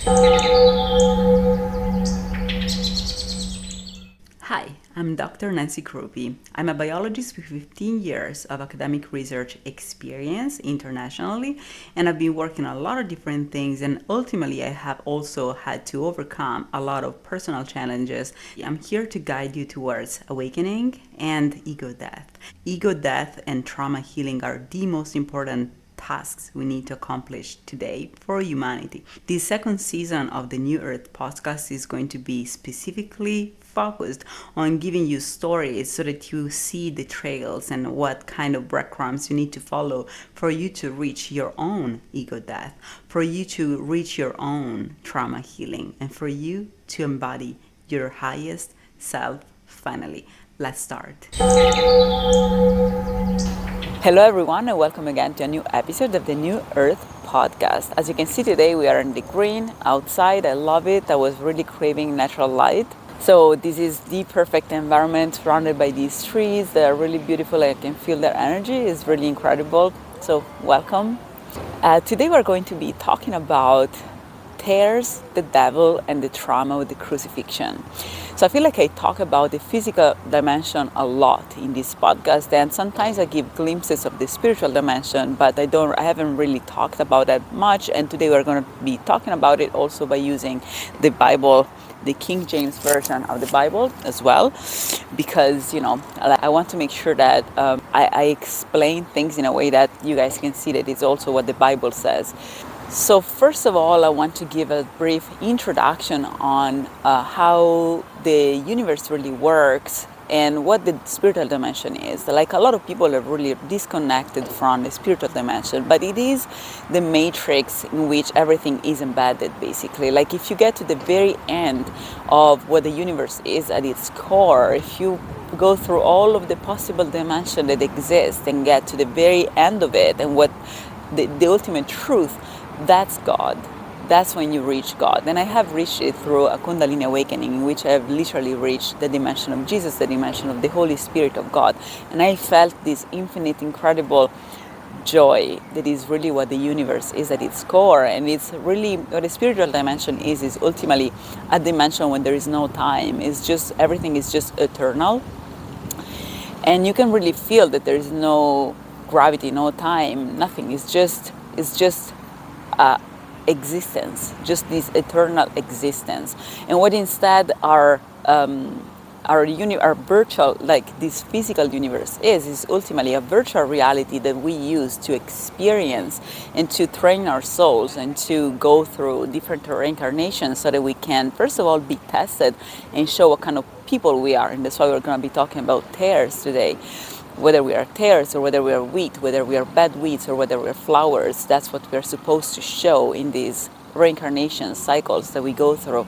Hi, I'm Dr. Nancy Crupi. I'm a biologist with 15 years of academic research experience internationally, and I've been working on a lot of different things, and ultimately I have also had to overcome a lot of personal challenges. I'm here to guide you towards awakening and ego death. Ego death and trauma healing are the most important tasks we need to accomplish today for humanity. The second season of the New Earth podcast is going to be specifically focused on giving you stories so that you see the trails and what kind of breadcrumbs you need to follow for you to reach your own ego death, for you to reach your own trauma healing, and for you to embody your highest self finally. Let's start. Hello everyone, and welcome again to a new episode of the New Earth podcast. As you can see today, we are in the green outside. I love it. I was really craving natural light. So this is the perfect environment surrounded by these trees. They are really beautiful. I can feel their energy. It's really incredible. So welcome. Today we're going to be talking about tears, the devil, and the trauma with the crucifixion. So I feel like I talk about the physical dimension a lot in this podcast, and sometimes I give glimpses of the spiritual dimension, but I haven't really talked about that much. And today we're going to be talking about it also by using the Bible, the King James version of the Bible as well, because I want to make sure that I explain things in a way that you guys can see that it's also what the Bible says. So first of all, I want to give a brief introduction on how the universe really works and what the spiritual dimension is. Like, a lot of people are really disconnected from the spiritual dimension, but it is the matrix in which everything is embedded, basically. Like, if you get to the very end of what the universe is at its core, if you go through all of the possible dimensions that exist and get to the very end of it and what the ultimate truth, that's God. That's when you reach God. And I have reached it through a Kundalini awakening, in which I have literally reached the dimension of Jesus, the dimension of the Holy Spirit of God. And I felt this infinite, incredible joy that is really what the universe is at its core. And it's really what the spiritual dimension is ultimately a dimension when there is no time. It's just, everything is just eternal. And you can really feel that there is no gravity, no time, nothing. It's just existence, just this eternal existence. And what instead our virtual, like this physical universe is ultimately a virtual reality that we use to experience and to train our souls and to go through different reincarnations so that we can, first of all, be tested and show what kind of people we are. And that's why we're going to be talking about tares today. Whether we are tares or whether we are wheat, whether we are bad weeds or whether we are flowers, that's what we're supposed to show in these reincarnation cycles that we go through.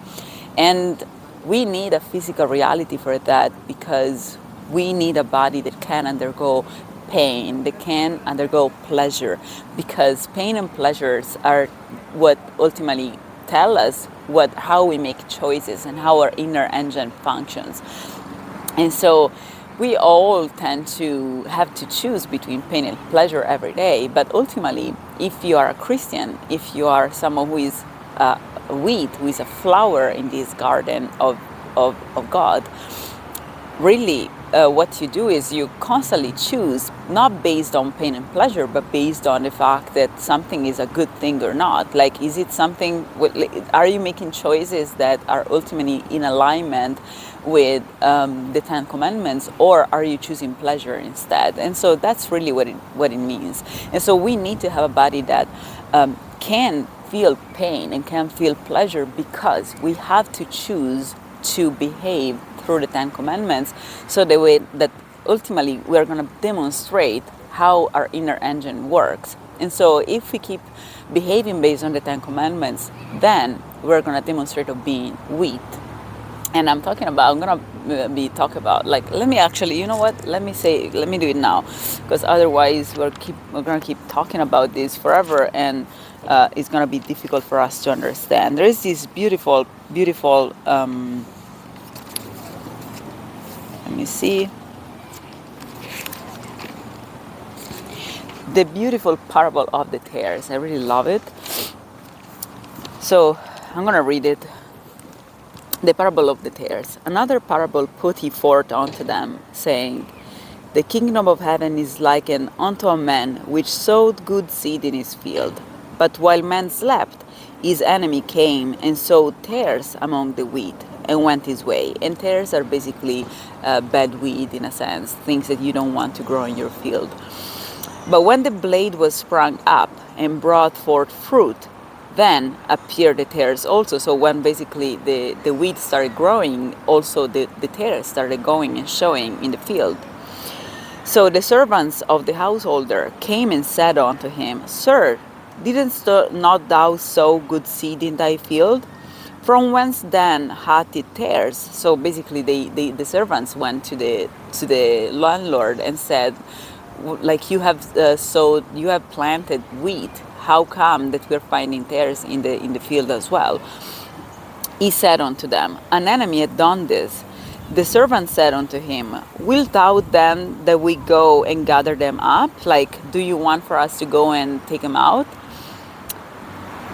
And we need a physical reality for that, because we need a body that can undergo pain, that can undergo pleasure, because pain and pleasures are what ultimately tell us how we make choices and how our inner engine functions. And so we all tend to have to choose between pain and pleasure every day. But ultimately, if you are a Christian, if you are someone who is a weed, who is a flower in this garden of God, really what you do is you constantly choose, not based on pain and pleasure, but based on the fact that something is a good thing or not. Like, is it something, are you making choices that are ultimately in alignment with the Ten Commandments, or are you choosing pleasure instead? And so that's really what it means. And so we need to have a body that can feel pain and can feel pleasure, because we have to choose to behave through the Ten Commandments, so the way that ultimately we are going to demonstrate how our inner engine works. And so if we keep behaving based on the Ten Commandments, then we're going to demonstrate of being wheat. And I'm going to be talking about, like, let me actually, you know what, let me do it now, because otherwise we're going to keep talking about this forever, and it's going to be difficult for us to understand. There is this beautiful, let me see, the beautiful parable of the tares. I really love it. So I'm going to read it. The parable of the tares. Another parable put he forth unto them, saying, The kingdom of heaven is likened unto a man which sowed good seed in his field. But while man slept, his enemy came and sowed tares among the wheat and went his way. And tares are basically bad weed in a sense, things that you don't want to grow in your field. But when the blade was sprung up and brought forth fruit, then appeared the tares also. So when basically the wheat started growing, also the tares started going and showing in the field. So the servants of the householder came and said unto him, Sir, didn't not thou sow good seed in thy field? From whence then hath it tares? So basically the servants went to the landlord and said, like, you have sowed, you have planted wheat. How come that we're finding tares in the field as well? He said unto them, An enemy had done this. The servant said unto him, Wilt thou then that we go and gather them up? Like, do you want for us to go and take them out?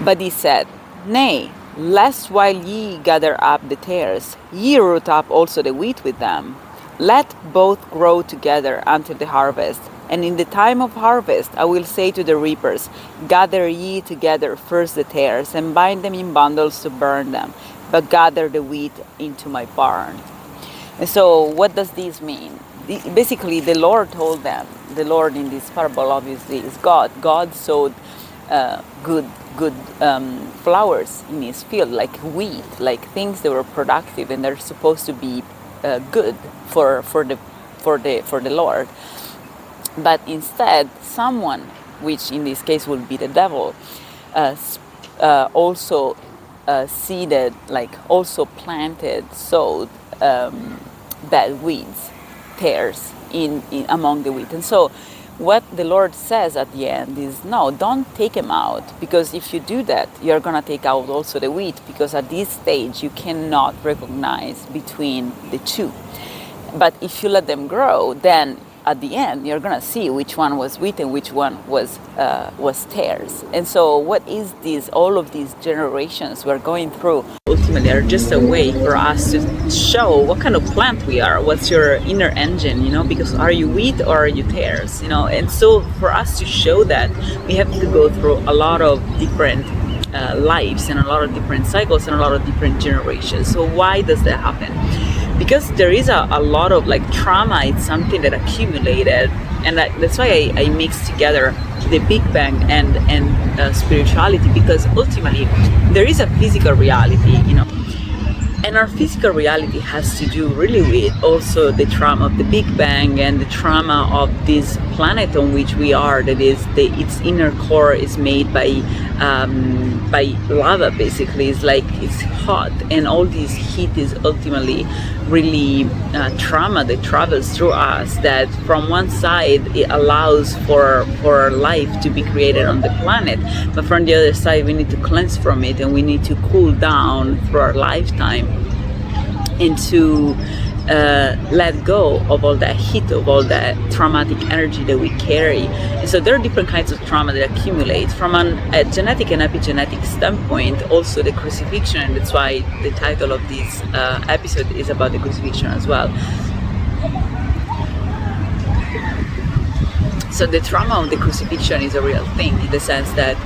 But he said, Nay, lest while ye gather up the tares, ye root up also the wheat with them. Let both grow together until the harvest. And in the time of harvest I will say to the reapers, Gather ye together first the tares, and bind them in bundles to burn them, but gather the wheat into my barn. And so what does this mean? Basically the Lord told them, the Lord in this parable obviously is God. God sowed good flowers in his field, like wheat, like things that were productive and they're supposed to be good for the Lord. But instead, someone, which in this case would be the devil, also seeded, like also planted, sowed bad weeds, tares in among the wheat. And so what the Lord says at the end is, no, don't take them out, because if you do that, you're going to take out also the wheat, because at this stage you cannot recognize between the two. But if you let them grow, then at the end you're gonna see which one was wheat and which one was tares. And so what is this? All of these generations we're going through ultimately are just a way for us to show what kind of plant we are. What's your inner engine, because are you wheat or are you tares, And so for us to show that, we have to go through a lot of different lives and a lot of different cycles and a lot of different generations. So why does that happen? Because there is a lot of trauma. It's something that accumulated, and that's why I mix together the Big Bang and spirituality, because ultimately there is a physical reality, and our physical reality has to do really with also the trauma of the Big Bang and the trauma of this planet on which we are, that is its inner core is made by lava. Basically it's hot, and all this heat is ultimately really trauma that travels through us, that from one side it allows for life to be created on the planet, but from the other side we need to cleanse from it, and we need to cool down through our lifetime and to let go of all that heat, of all that traumatic energy that we carry. And so there are different kinds of trauma that accumulate from a genetic and epigenetic standpoint. Also the crucifixion, and that's why the title of this episode is about the crucifixion as well. So the trauma of the crucifixion is a real thing, in the sense that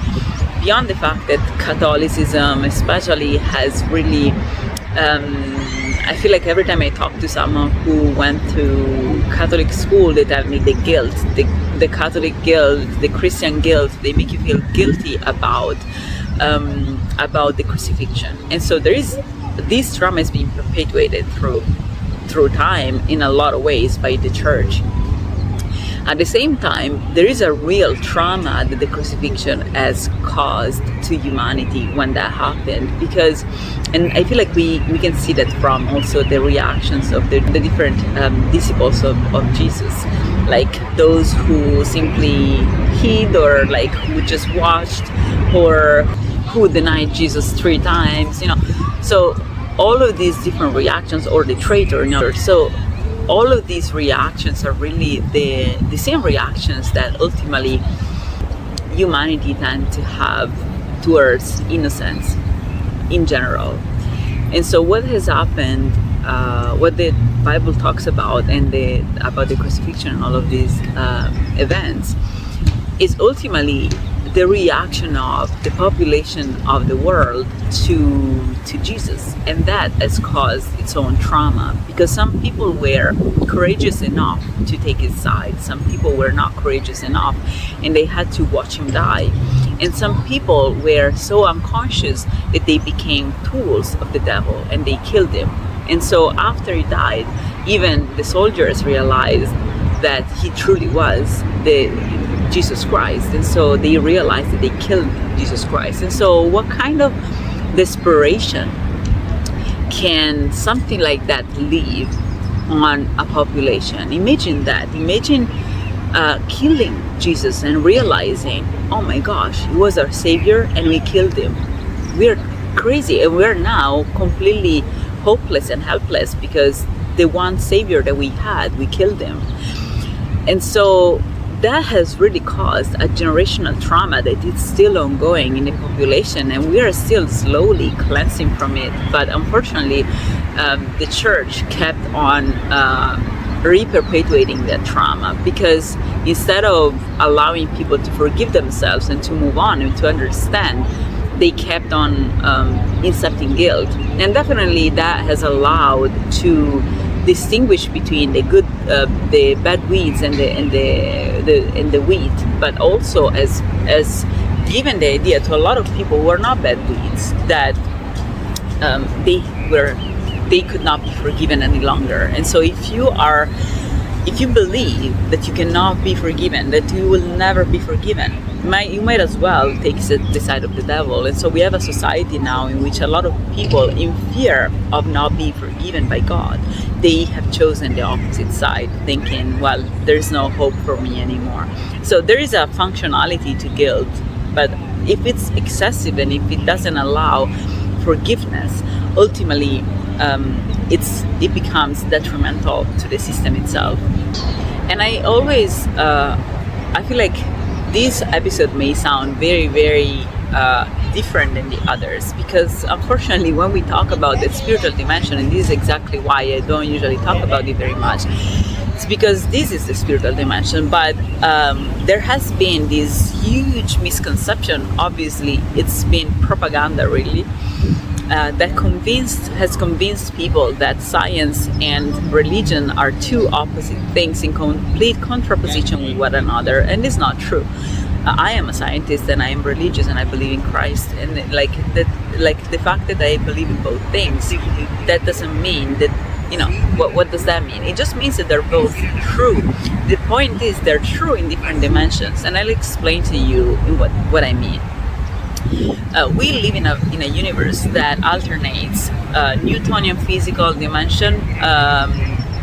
beyond the fact that Catholicism especially has really I feel like every time I talk to someone who went to Catholic school, they tell me the guilt, the Catholic guilt, the Christian guilt. They make you feel guilty about the crucifixion. And so this trauma is being perpetuated through time in a lot of ways by the church. At the same time, there is a real trauma that the crucifixion has caused to humanity when that happened, because, and I feel like we can see that from also the reactions of the different disciples of Jesus, like those who simply hid, or who just watched, or who denied Jesus 3 times, So all of these different reactions, or the traitor, So all of these reactions are really the same reactions that ultimately humanity tend to have towards innocence. in general. And so what has happened, what the Bible talks about about the crucifixion and all of these events, is ultimately the reaction of the population of the world to Jesus, and that has caused its own trauma, because some people were courageous enough to take his side, some people were not courageous enough and they had to watch him die, and some people were so unconscious that they became tools of the devil and they killed him. And so after he died, even the soldiers realized that he truly was the Jesus Christ, and so they realized that they killed Jesus Christ. And so what kind of desperation can something like that leave on a population? Imagine that. Imagine killing Jesus and realizing, oh my gosh, he was our savior and we killed him. We're crazy, and we're now completely hopeless and helpless because the one savior that we had, we killed him. And so that has really caused a generational trauma that is still ongoing in the population, and we are still slowly cleansing from it. But unfortunately, the church kept on re-perpetuating that trauma, because instead of allowing people to forgive themselves and to move on and to understand, they kept on inserting guilt. And definitely that has allowed to distinguish between the good, the bad weeds and the wheat, but also as given the idea to a lot of people who are not bad weeds that they could not be forgiven any longer. And so if you believe that you cannot be forgiven, that you will never be forgiven, you might as well take the side of the devil. And so we have a society now in which a lot of people, in fear of not being forgiven by God, they have chosen the opposite side, thinking, well, there's no hope for me anymore. So there is a functionality to guilt, but if it's excessive and if it doesn't allow forgiveness, ultimately it becomes detrimental to the system itself. And I always I feel like this episode may sound very, very different than the others, because unfortunately when we talk about the spiritual dimension, and this is exactly why I don't usually talk about it very much, it's because this is the spiritual dimension, but there has been this huge misconception. Obviously it's been propaganda really, that has convinced people that science and religion are two opposite things in complete contraposition with one another, and it's not true. I am a scientist and I am religious and I believe in Christ, and the fact that I believe in both things, that doesn't mean that, what does that mean? It just means that they're both true. The point is they're true in different dimensions, and I'll explain to you what I mean. We live in a universe that alternates Newtonian physical dimension,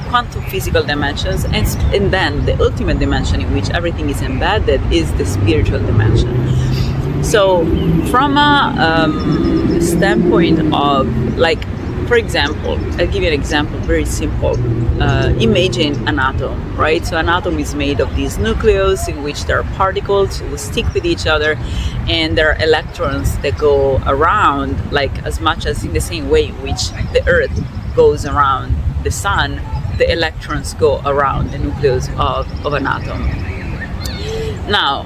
quantum physical dimensions, and then the ultimate dimension in which everything is embedded is the spiritual dimension. So from a standpoint of, like, for example, I'll give you an example, very simple. Imagine an atom, right? So an atom is made of these nucleus in which there are particles who stick with each other, and there are electrons that go around, like as much as in the same way in which the Earth goes around the sun, the electrons go around the nucleus of an atom. Now,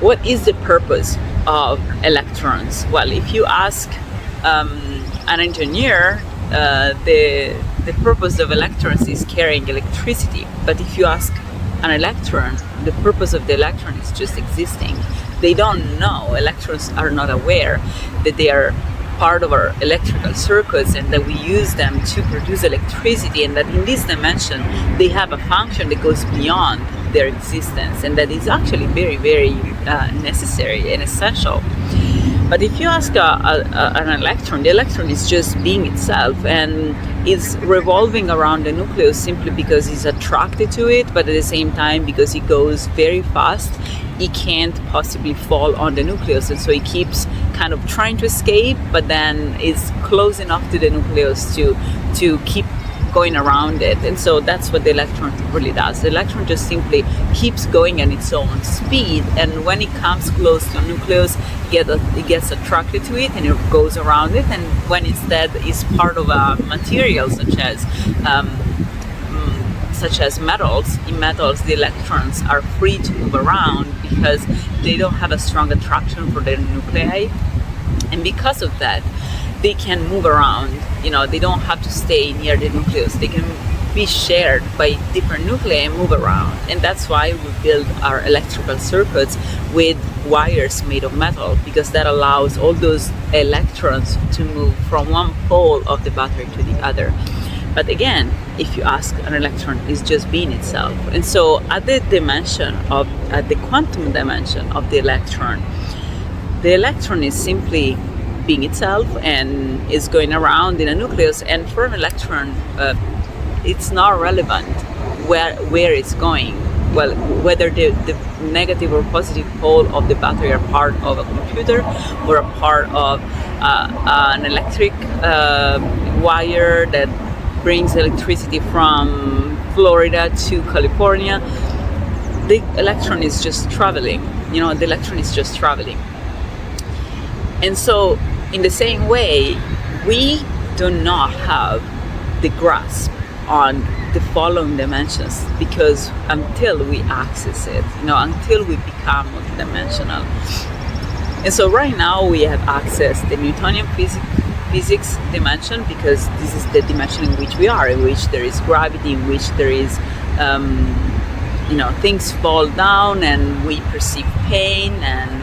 what is the purpose of electrons? Well, if you ask an engineer, the purpose of electrons is carrying electricity. But if you ask an electron, the purpose of the electron is just existing. They don't know. Electrons are not aware that they are part of our electrical circuits and that we use them to produce electricity, and that in this dimension they have a function that goes beyond their existence, and that is actually very, very necessary and essential. But if you ask an electron, the electron is just being itself, and it's revolving around the nucleus simply because it's attracted to it, but at the same time, because it goes very fast, it can't possibly fall on the nucleus, and so it keeps kind of trying to escape, but then is close enough to the nucleus to keep going around it. And so that's what the electron really does. The electron just simply keeps going at its own speed, and when it comes close to a nucleus, it gets attracted to it and it goes around it. And when instead is part of a material such as metals, in metals the electrons are free to move around because they don't have a strong attraction for their nuclei, and because of that they can move around. They don't have to stay near the nucleus. They can be shared by different nuclei and move around. And that's why we build our electrical circuits with wires made of metal, because that allows all those electrons to move from one pole of the battery to the other. But again, if you ask, an electron is just being itself. And so at the quantum dimension of the electron is simply being itself and is going around in a nucleus. And for an electron, it's not relevant where it's going. Well, whether the negative or positive pole of the battery are part of a computer or a part of an electric wire that brings electricity from Florida to California, the electron is just traveling. The electron is just traveling. And so in the same way, we do not have the grasp on the following dimensions, because until we access it, until we become multidimensional. And so right now we have accessed the Newtonian physics dimension, because this is the dimension in which we are, in which there is gravity, in which there is things fall down and we perceive pain and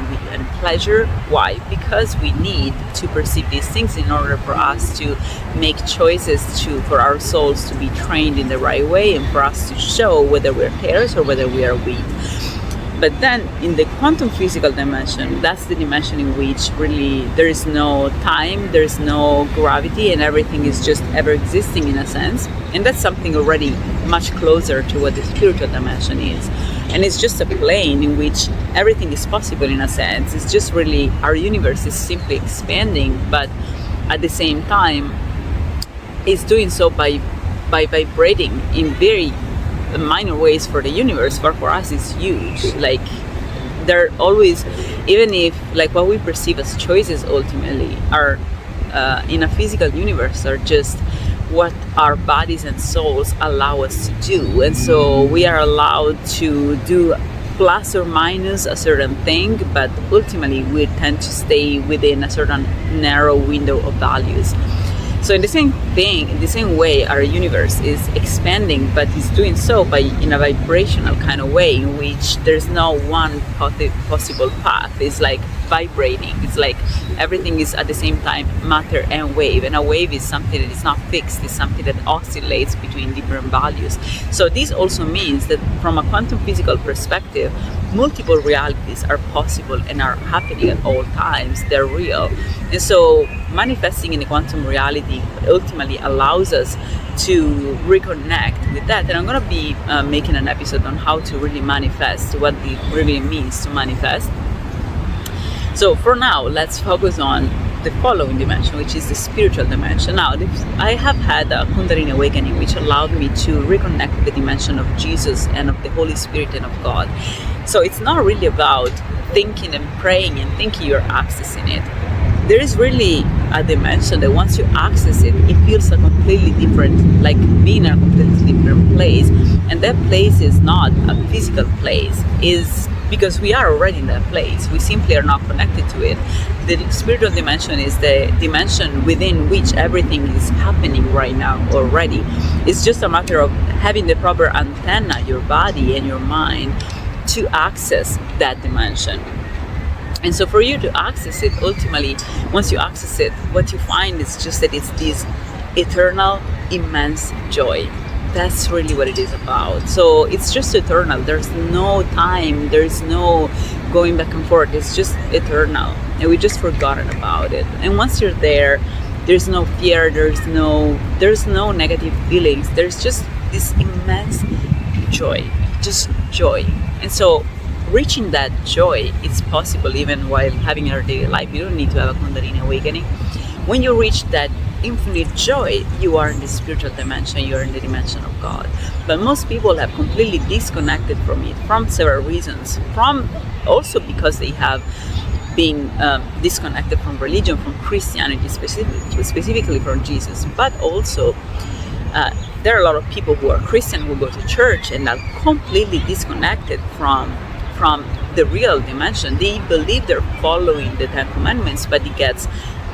pleasure. Why? Because we need to perceive these things in order for us to make choices, for our souls to be trained in the right way, and for us to show whether we're tares or whether we are wheat. But then in the quantum physical dimension, that's the dimension in which really there is no time, there is no gravity, and everything is just ever existing in a sense. And that's something already much closer to what the spiritual dimension is. And it's just a plane in which everything is possible in a sense. It's just really, our universe is simply expanding, but at the same time, it's doing so by vibrating in very minor ways for the universe, but for us it's huge. Like, they're always, even if like what we perceive as choices ultimately are in a physical universe are just what our bodies and souls allow us to do. And so we are allowed to do plus or minus a certain thing, but ultimately we tend to stay within a certain narrow window of values. So in the same way, our universe is expanding, but it's doing so in a vibrational kind of way, in which there's no one possible path. It's like vibrating. It's like everything is at the same time matter and wave. And a wave is something that is not fixed. It's something that oscillates between different values. So this also means that from a quantum physical perspective, multiple realities are possible and are happening at all times. They're real. And so manifesting in a quantum reality ultimately allows us to reconnect with that. And I'm going to be making an episode on how to really manifest, what it really means to manifest. So for now, let's focus on the following dimension, which is the spiritual dimension. Now, I have had a Kundalini awakening, which allowed me to reconnect with the dimension of Jesus and of the Holy Spirit and of God. So it's not really about thinking and praying and thinking you're accessing it. There is really a dimension that once you access it, it feels a completely different, like being in a completely different place. And that place is not a physical place, is because we are already in that place. We simply are not connected to it. The spiritual dimension is the dimension within which everything is happening right now already. It's just a matter of having the proper antenna, your body and your mind, to access that dimension. And so for you to access it, ultimately, once you access it, what you find is just that it's this eternal, immense joy. That's really what it is about. So it's just eternal. There's no time. There's no going back and forth. It's just eternal. And we just forgotten about it. And once you're there, there's no fear. There's no negative feelings. There's just this immense joy. Just joy. And so reaching that joy is possible even while having our daily life. You don't need to have a Kundalini awakening. When you reach that infinite joy, you are in the spiritual dimension, you are in the dimension of God. But most people have completely disconnected from it, from several reasons, from also because they have been disconnected from religion, from Christianity, specifically from Jesus. But also there are a lot of people who are Christian who go to church and are completely disconnected from the real dimension. They believe they're following the Ten Commandments, but it gets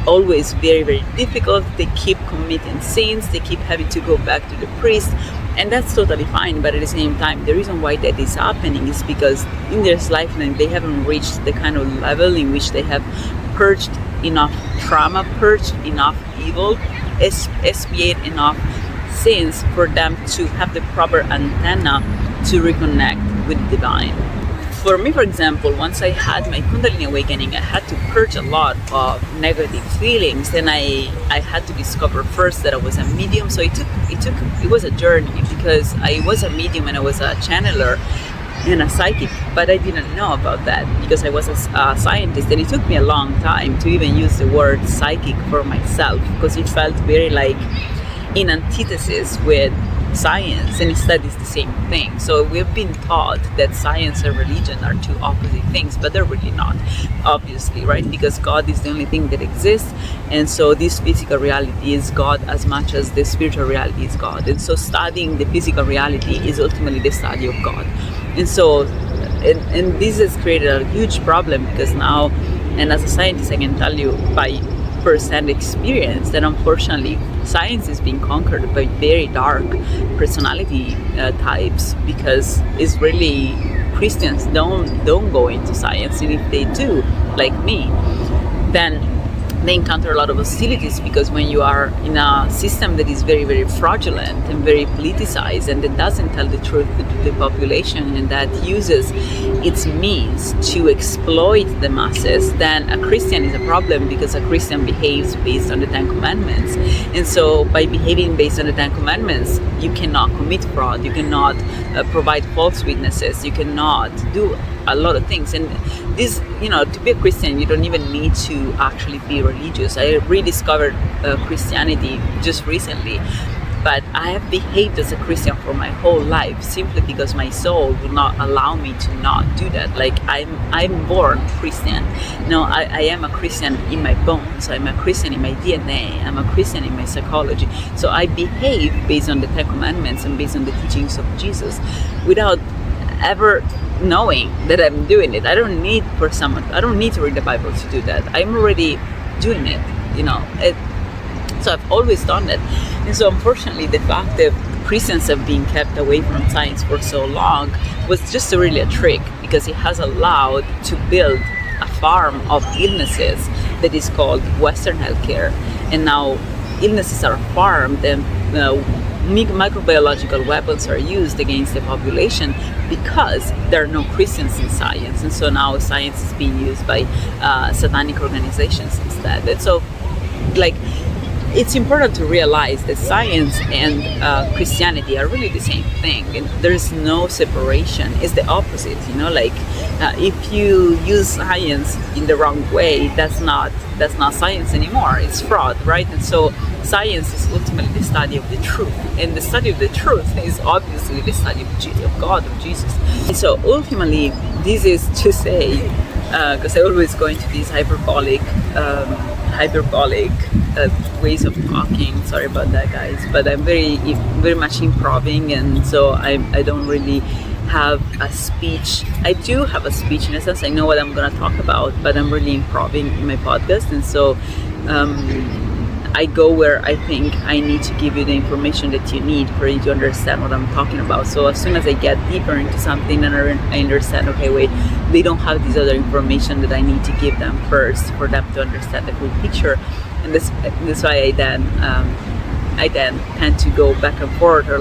always very, very difficult. They keep committing sins, they keep having to go back to the priest, and that's totally fine. But at the same time, the reason why that is happening is because in their lifetime they haven't reached the kind of level in which they have purged enough trauma, purged enough evil, expiate enough sins for them to have the proper antenna to reconnect with the divine. For me, for example, once I had my Kundalini awakening, I had to purge a lot of negative feelings, and I had to discover first that I was a medium. So it was a journey, because I was a medium and I was a channeler and a psychic, but I didn't know about that because I was a scientist, and it took me a long time to even use the word psychic for myself, because it felt very like in antithesis with science, and instead it's the same thing. So we've been taught that science and religion are two opposite things, but they're really not, obviously, right? Because God is the only thing that exists, and so this physical reality is God as much as the spiritual reality is God. And so studying the physical reality is ultimately the study of God. And so and this has created a huge problem, because now, and as a scientist I can tell you by first-hand experience, that unfortunately science is being conquered by very dark personality types, because it's really, Christians don't go into science, and if they do, like me, then they encounter a lot of hostilities, because when you are in a system that is very, very fraudulent and very politicized, and that doesn't tell the truth to the population, and that uses its means to exploit the masses, then a Christian is a problem, because a Christian behaves based on the Ten Commandments. And so by behaving based on the Ten Commandments, you cannot commit fraud, you cannot provide false witnesses, you cannot do a lot of things. And this, to be a Christian, you don't even need to actually be religious. I rediscovered Christianity just recently, but I have behaved as a Christian for my whole life, simply because my soul will not allow me to not do that. Like I'm born Christian. No, I am a Christian in my bones. I'm a Christian in my DNA. I'm a Christian in my psychology. So I behave based on the Ten Commandments and based on the teachings of Jesus, without ever knowing that I'm doing it. I don't need to read the Bible to do that. I'm already doing it, so I've always done that. And so unfortunately, the fact that Christians have been kept away from science for so long was just really a trick, because it has allowed to build a farm of illnesses that is called Western healthcare. And now illnesses are farmed, and microbiological weapons are used against the population, because there are no Christians in science. And so now science is being used by satanic organizations instead. And so, it's important to realize that science and Christianity are really the same thing, and there's no separation. It's the opposite, if you use science in the wrong way, that's not science anymore. It's fraud, right? And so science is ultimately the study of the truth, and the study of the truth is obviously the study of God, of Jesus. And so ultimately, this is to say, because I always go into these hyperbolic ways of talking. Sorry about that, guys, but I'm very, very much improving, and so I don't really have a speech. I do have a speech in a sense. I know what I'm going to talk about, but I'm really improving in my podcast, and so I go where I think I need to give you the information that you need for you to understand what I'm talking about. So as soon as I get deeper into something and I understand, okay, wait, they don't have this other information that I need to give them first for them to understand the full picture. And that's why I then tend to go back and forth, or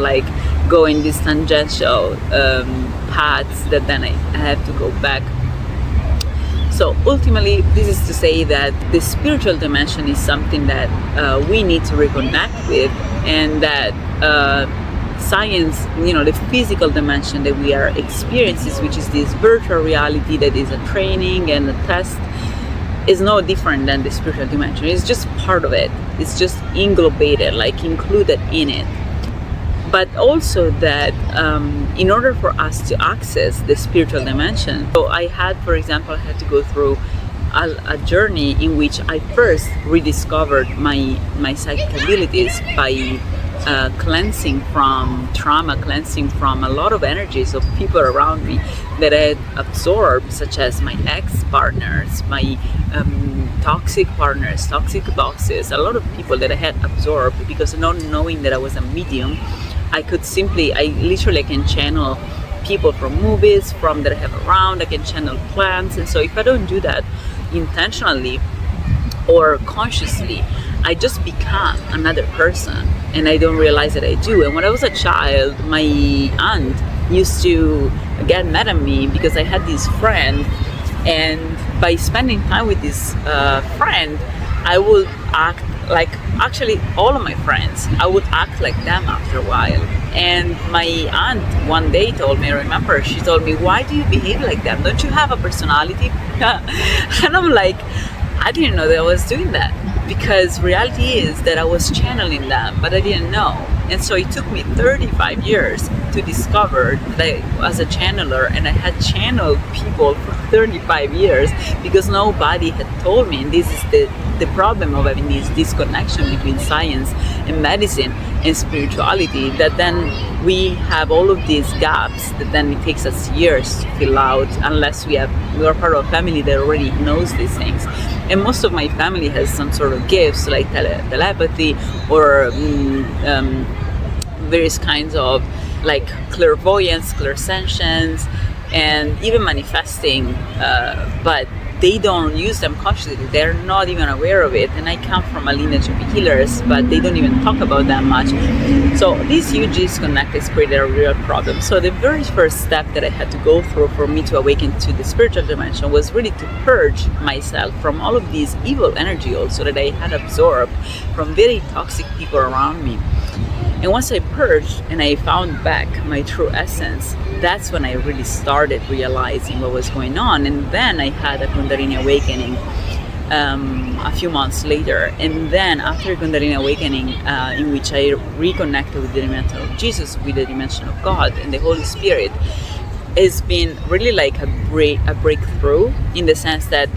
go in these tangential paths that then I have to go back. So ultimately, this is to say that the spiritual dimension is something that we need to reconnect with, and that science, the physical dimension that we are experiencing, which is this virtual reality that is a training and a test, is no different than the spiritual dimension. It's just part of it. It's just englobated, like included in it. But also that in order for us to access the spiritual dimension, so I had, for example, I had to go through a journey in which I first rediscovered my psychic abilities by cleansing from trauma, cleansing from a lot of energies of people around me that I had absorbed, such as my ex-partners, my toxic partners, toxic bosses, a lot of people that I had absorbed, because not knowing that I was a medium, I literally can channel people from movies, from that I have around, I can channel plants. And so if I don't do that intentionally or consciously, I just become another person and I don't realize that I do. And when I was a child, my aunt used to get mad at me because I had this friend, and by spending time with this friend, I would act like, actually all of my friends, I would act like them after a while. And my aunt one day told me, I remember, she told me, why do you behave like them? Don't you have a personality? And I'm like, I didn't know that I was doing that, because reality is that I was channeling them, but I didn't know. And so it took me 35 years to discover that I was a channeler, and I had channeled people for 35 years because nobody had told me. And this is the problem of having this disconnection between science and medicine and spirituality, that then we have all of these gaps that then it takes us years to fill out, unless we are part of a family that already knows these things. And most of my family has some sort of gifts like telepathy or various kinds of like clairvoyance, clairsentience, and even manifesting, but they don't use them consciously. They're not even aware of it. And I come from a lineage of healers, but they don't even talk about that much. So this huge disconnect has created a real problem. So the very first step that I had to go through for me to awaken to the spiritual dimension was really to purge myself from all of these evil energy also that I had absorbed from very toxic people around me. And once I purged and I found back my true essence, that's when I really started realizing what was going on. And then I had a Kundalini awakening a few months later. And then after Kundalini awakening, in which I reconnected with the dimension of Jesus, with the dimension of God and the Holy Spirit, it's been really like a breakthrough, in the sense that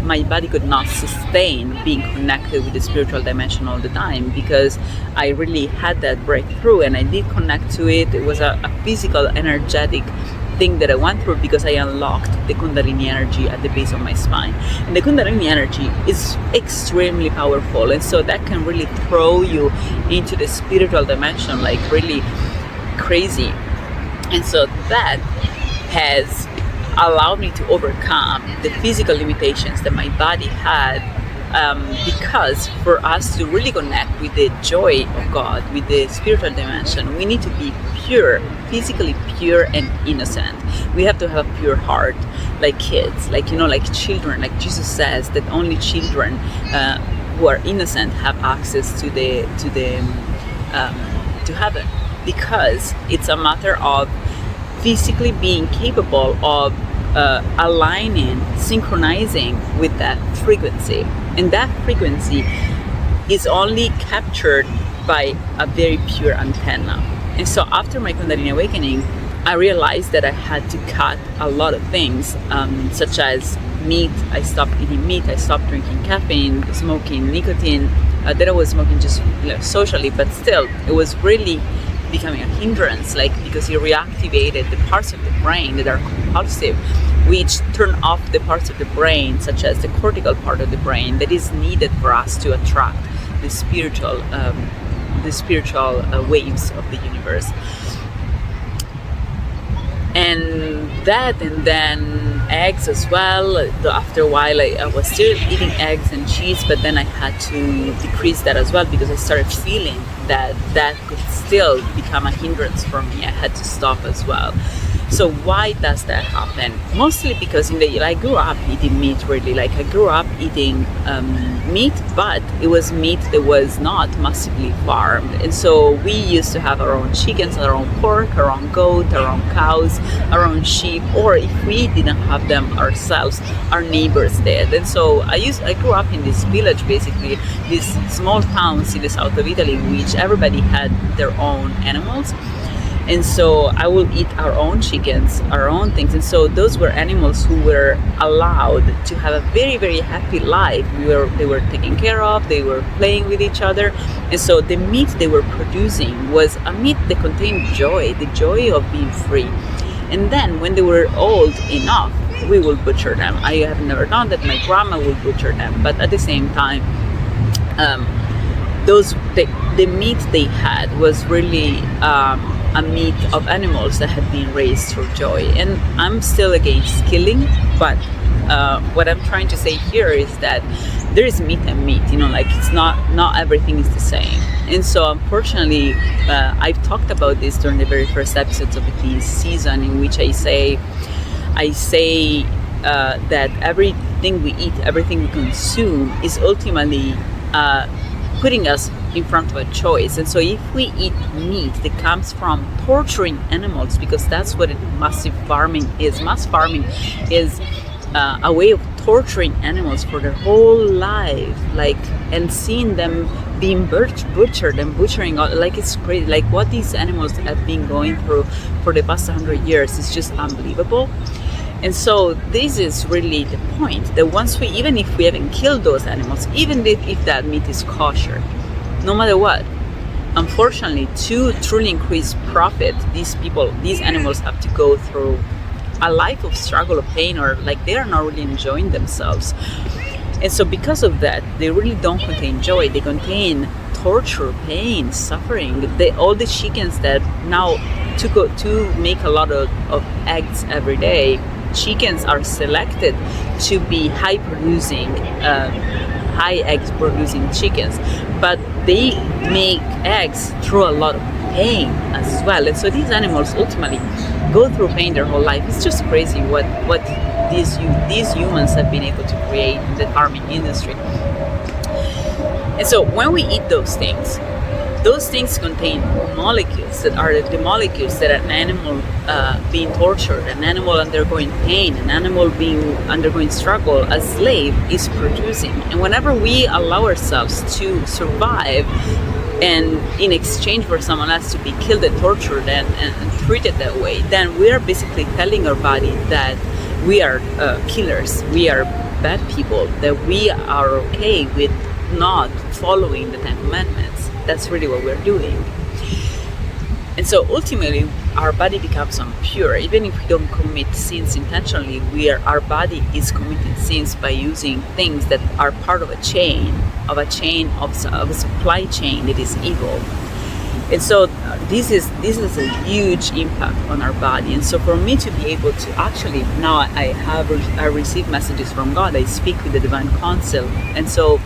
my body could not sustain being connected with the spiritual dimension all the time, because I really had that breakthrough and I did connect to it. It was a physical, energetic thing that I went through, because I unlocked the Kundalini energy at the base of my spine. And the Kundalini energy is extremely powerful, and so that can really throw you into the spiritual dimension like really crazy. And so that has allowed me to overcome the physical limitations that my body had, because for us to really connect with the joy of God, with the spiritual dimension, we need to be pure, physically pure and innocent. We have to have a pure heart, like kids, like children. Like Jesus says that only children who are innocent have access to heaven, because it's a matter of physically being capable of aligning, synchronizing with that frequency. And that frequency is only captured by a very pure antenna. And so after my Kundalini awakening, I realized that I had to cut a lot of things, such as meat. I stopped eating meat, I stopped drinking caffeine, smoking nicotine, that I was smoking just socially, but still it was really becoming a hindrance, because it reactivated the parts of the brain that are compulsive, which turn off the parts of the brain, such as the cortical part of the brain, that is needed for us to attract the spiritual waves of the universe. And then eggs as well. After a while, I was still eating eggs and cheese, but then I had to decrease that as well, because I started feeling that could still become a hindrance for me. I had to stop as well. So why does that happen? Mostly because I grew up eating meat, really. Like, I grew up eating meat, but it was meat that was not massively farmed. And so we used to have our own chickens, our own pork, our own goat, our own cows, our own sheep, or if we didn't have them ourselves, our neighbors did. And so I grew up in this village, basically, these small towns in the south of Italy, in which everybody had their own animals. And so I will eat our own chickens, our own things. And so those were animals who were allowed to have a very, very happy life. They were taken care of, they were playing with each other. And so the meat they were producing was a meat that contained joy, the joy of being free. And then when they were old enough, we will butcher them. I have never done that. My grandma will butcher them. But at the same time, the meat they had was really a meat of animals that had been raised through joy. And I'm still against killing, but what I'm trying to say here is that there is meat and meat, like, it's not everything is the same. And so unfortunately, I've talked about this during the very first episodes of this season, in which I say that everything we eat, everything we consume is ultimately putting us in front of a choice. And so if we eat meat that comes from torturing animals, because that's what massive farming is. Mass farming is a way of torturing animals for their whole life, and seeing them being butchered and butchering, like, it's crazy. Like, what these animals have been going through for the past 100 years is just unbelievable. And so this is really the point, that even if we haven't killed those animals, even if that meat is kosher, no matter what, unfortunately, to truly increase profit, these animals have to go through a life of struggle, of pain, or like they are not really enjoying themselves. And so because of that, they really don't contain joy. They contain torture, pain, suffering. All the chickens that now, to make a lot of eggs every day, chickens are selected to be high eggs producing chickens, but they make eggs through a lot of pain as well. And so these animals ultimately go through pain their whole life. It's just crazy what these humans have been able to create in the farming industry. And so when we eat those things contain molecules that are the molecules that an animal being tortured, an animal undergoing pain, an animal undergoing struggle, a slave is producing. And whenever we allow ourselves to survive, and in exchange for someone else to be killed and tortured and treated that way, then we are basically telling our body that we are killers, we are bad people, that we are okay with not following the 10 Commandments. That's really what we're doing. And so ultimately, our body becomes impure. Even if we don't commit sins intentionally, our body is committing sins by using things that are part of a chain of a supply chain that is evil. And so this is a huge impact on our body. And so for me to be able to actually, now I receive messages from God, I speak with the divine counsel. And so,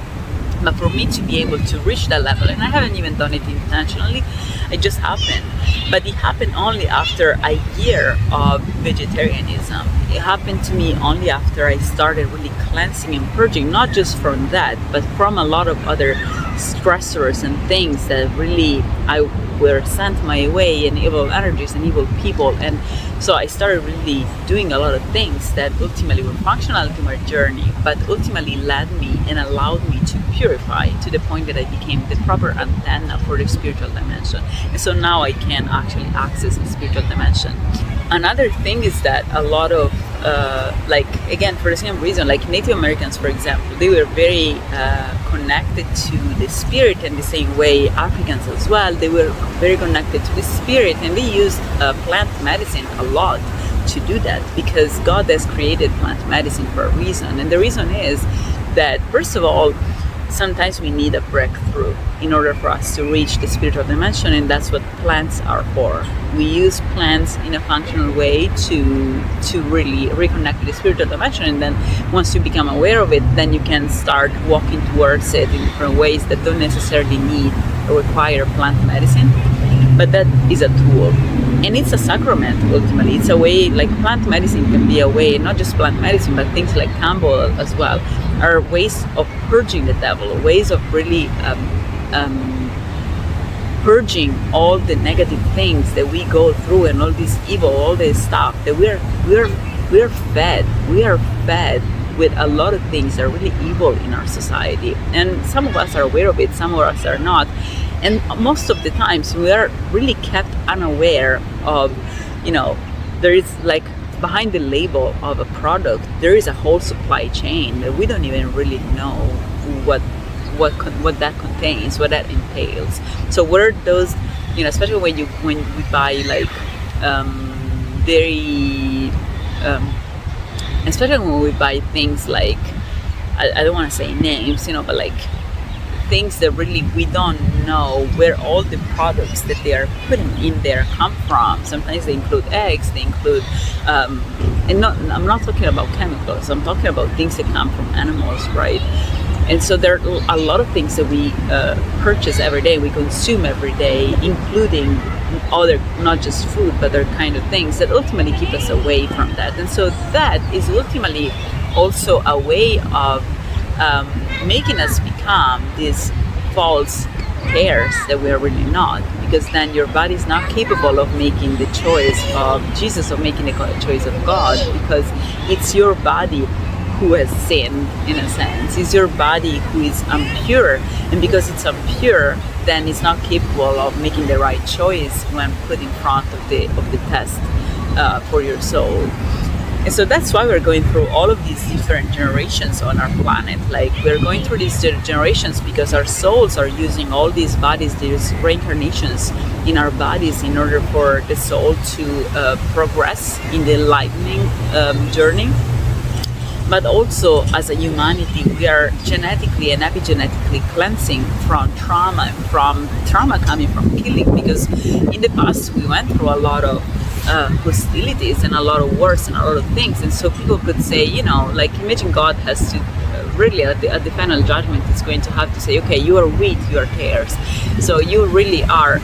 but for me to be able to reach that level, and I haven't even done it intentionally, it just happened. But it happened only after a year of vegetarianism. It happened to me only after I started really cleansing and purging, not just from that, but from a lot of other stressors and things that really were sent my way, and evil energies and evil people. And so I started really doing a lot of things that ultimately were functional to my journey, but ultimately led me and allowed me to purify to the point that I became the proper antenna for the spiritual dimension. And so now I can actually access the spiritual dimension. Another thing is that a lot of again, for the same reason, like Native Americans, for example, they were very connected to the spirit in the same way Africans as well. They were very connected to the spirit, and they used plant medicine a lot to do that, because God has created plant medicine for a reason. And the reason is that, first of all, sometimes we need a breakthrough in order for us to reach the spiritual dimension, and that's what plants are for. We use plants in a functional way to really reconnect with the spiritual dimension, and then once you become aware of it, then you can start walking towards it in different ways that don't necessarily need or require plant medicine, but that is a tool. And it's a sacrament. Ultimately, it's a way, like plant medicine can be a way, not just plant medicine, but things like Campbell as well, are ways of purging the devil, ways of really purging all the negative things that we go through, and all this evil, all this stuff that we are fed with a lot of things that are really evil in our society. And some of us are aware of it, some of us are not. And most of the times we are really kept unaware of, there is like behind the label of a product, there is a whole supply chain that we don't even really know what that contains, what that entails. So what are those, especially when we buy like very especially when we buy things like, I don't want to say names, but like things that really we don't know where all the products that they are putting in there come from. Sometimes they include eggs, they include I'm not talking about chemicals, I'm talking about things that come from animals, right? And so there are a lot of things that we purchase every day, we consume every day, including other, not just food, but other kind of things that ultimately keep us away from that. And so that is ultimately also a way of making us become these false pairs that we are really not, because then your body is not capable of making the choice of Jesus, of making the choice of God, because it's your body who has sinned, in a sense. It's your body who is impure, and because it's impure, then it's not capable of making the right choice when put in front of the test for your soul. And so that's why we're going through all of these different generations on our planet. Like, we're going through these generations because our souls are using all these bodies, these reincarnations in our bodies, in order for the soul to progress in the enlightening journey. But also, as a humanity, we are genetically and epigenetically cleansing from trauma coming from killing, because in the past we went through a lot of hostilities and a lot of wars and a lot of things. And so people could say, like, imagine God has to really at the final judgment is going to have to say, okay, you are wheat, you are tares, so you really are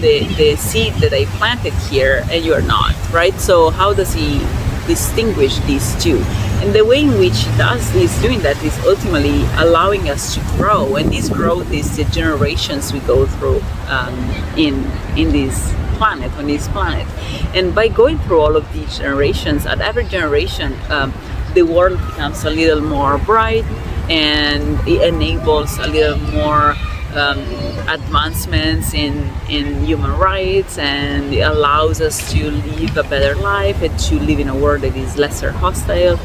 the seed that I planted here, and you are not, right? So how does he distinguish these two? And the way in which he's doing that is ultimately allowing us to grow, and this growth is the generations we go through in this planet, on this planet. And by going through all of these generations, at every generation, the world becomes a little more bright, and it enables a little more advancements in human rights, and it allows us to live a better life and to live in a world that is lesser hostile.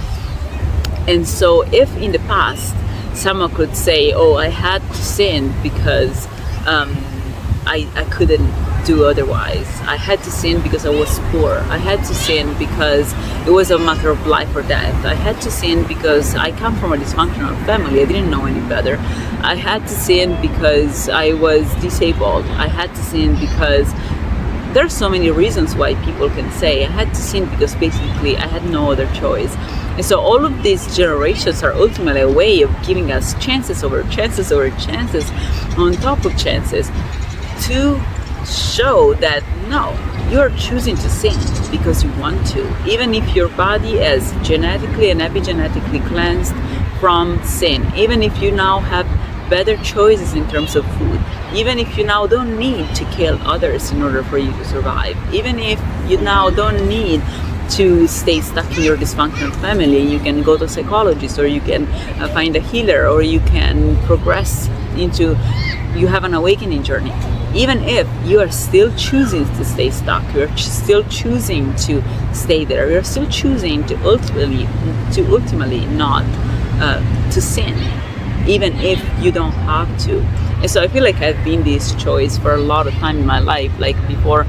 And so if in the past someone could say, oh, I had to sin because I couldn't do otherwise, I had to sin because I was poor, I had to sin because it was a matter of life or death, I had to sin because I come from a dysfunctional family, I didn't know any better, I had to sin because I was disabled, I had to sin because there are so many reasons why people can say I had to sin because basically I had no other choice. And so all of these generations are ultimately a way of giving us chances over chances over chances on top of chances to show that no, you're choosing to sin because you want to. Even if your body is genetically and epigenetically cleansed from sin, even if you now have better choices in terms of food, even if you now don't need to kill others in order for you to survive, even if you now don't need to stay stuck in your dysfunctional family, you can go to a psychologist, or you can find a healer, or you can progress into, you have an awakening journey. Even if you are still choosing to stay stuck, you're still choosing to stay there, you're still choosing to ultimately not to sin, even if you don't have to. And so I feel like I've been this choice for a lot of time in my life, like before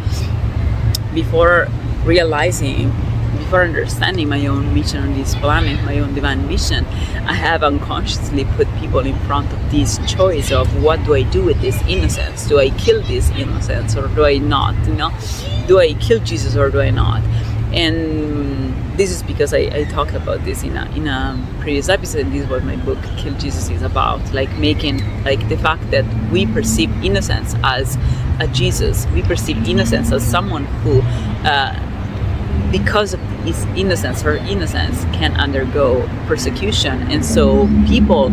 realizing, before understanding my own mission on this planet, my own divine mission, I have unconsciously put people in front of this choice of what do I do with this innocence? Do I kill this innocence or do I not? Do I kill Jesus or do I not? And this is because I talked about this in a previous episode, and this is what my book Kill Jesus is about, like making, like the fact that we perceive innocence as Jesus. We perceive innocence as someone who, because of his innocence, her innocence, can undergo persecution. And so people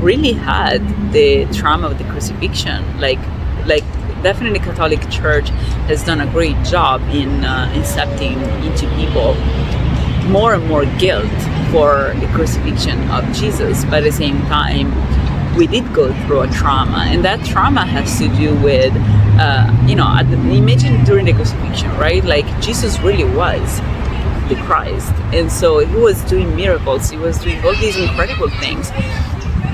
really had the trauma of the crucifixion. Like definitely Catholic Church has done a great job in incepting into people more and more guilt for the crucifixion of Jesus. But at the same time, we did go through a trauma, and that trauma has to do with, imagine during the crucifixion, right? Like Jesus really was the Christ, and so he was doing miracles, he was doing all these incredible things,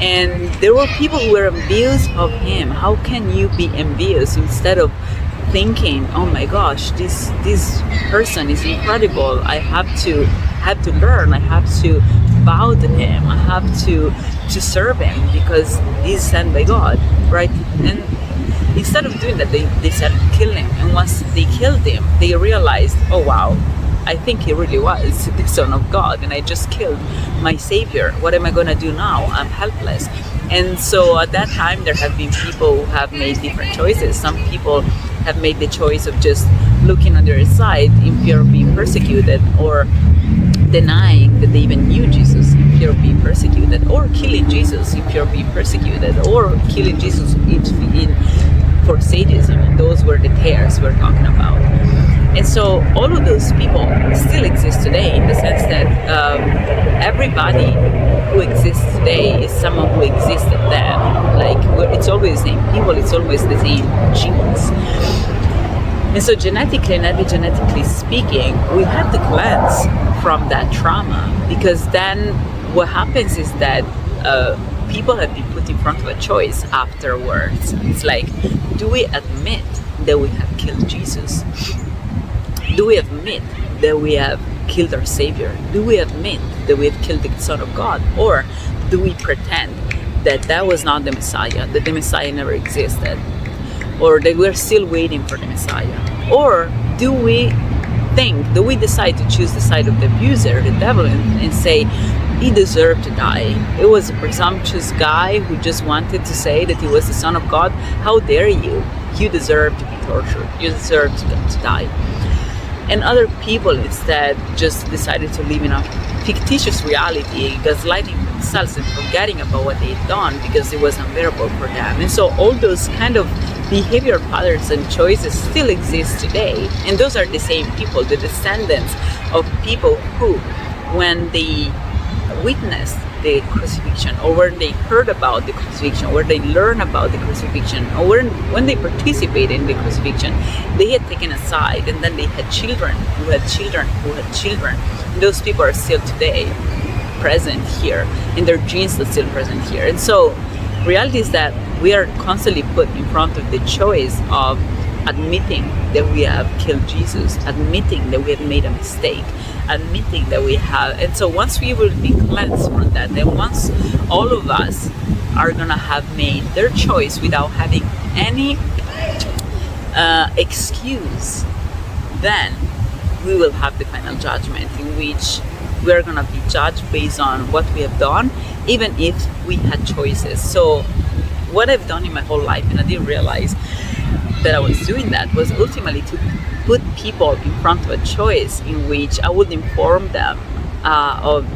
and there were people who were envious of him. How can you be envious instead of thinking, oh my gosh, this person is incredible, I have to learn, I have to bow to him, I have to serve him because he's sent by God, right? And instead of doing that, they said kill him. And once they killed him, they realized, oh wow, I think he really was the Son of God, and I just killed my Savior. What am I gonna do now? I'm helpless. And so at that time, there have been people who have made different choices. Some people have made the choice of just looking on their side in fear of being persecuted, or denying that they even knew Jesus in fear of being persecuted, or killing Jesus in fear of being persecuted, or killing Jesus for sadism. Those were the tares we're talking about. And so all of those people still exist today, in the sense that everybody who exists today is someone who existed then. Like, it's always the same people, it's always the same genes. And so genetically and epigenetically speaking, we have to cleanse from that trauma, because then what happens is that people have been put in front of a choice afterwards. It's like, do we admit that we have killed Jesus? Do we admit that we have killed our Savior? Do we admit that we have killed the Son of God? Or do we pretend that that was not the Messiah, that the Messiah never existed, or that we're still waiting for the Messiah? Or do we decide to choose the side of the abuser, the devil, and say, he deserved to die. It was a presumptuous guy who just wanted to say that he was the Son of God. How dare you? You deserve to be tortured. You deserve to die. And other people instead just decided to live in a fictitious reality, gaslighting themselves and forgetting about what they'd done because it was unbearable for them. And so all those kind of behavioral patterns and choices still exist today. And those are the same people, the descendants of people who, when they witnessed the crucifixion, or when they heard about the crucifixion, or they learned about the crucifixion, or when they participated in the crucifixion, they had taken a side, and then they had children who had children who had children. And those people are still today present here, and their genes are still present here. And so reality is that we are constantly put in front of the choice of admitting that we have killed Jesus, admitting that we have made a mistake, admitting that we have. And so once we will be cleansed from that, then once all of us are gonna have made their choice without having any excuse, then we will have the final judgment, in which we are gonna be judged based on what we have done, even if we had choices. So what I've done in my whole life, and I didn't realize that I was doing that, was ultimately to put people in front of a choice in which I would inform them of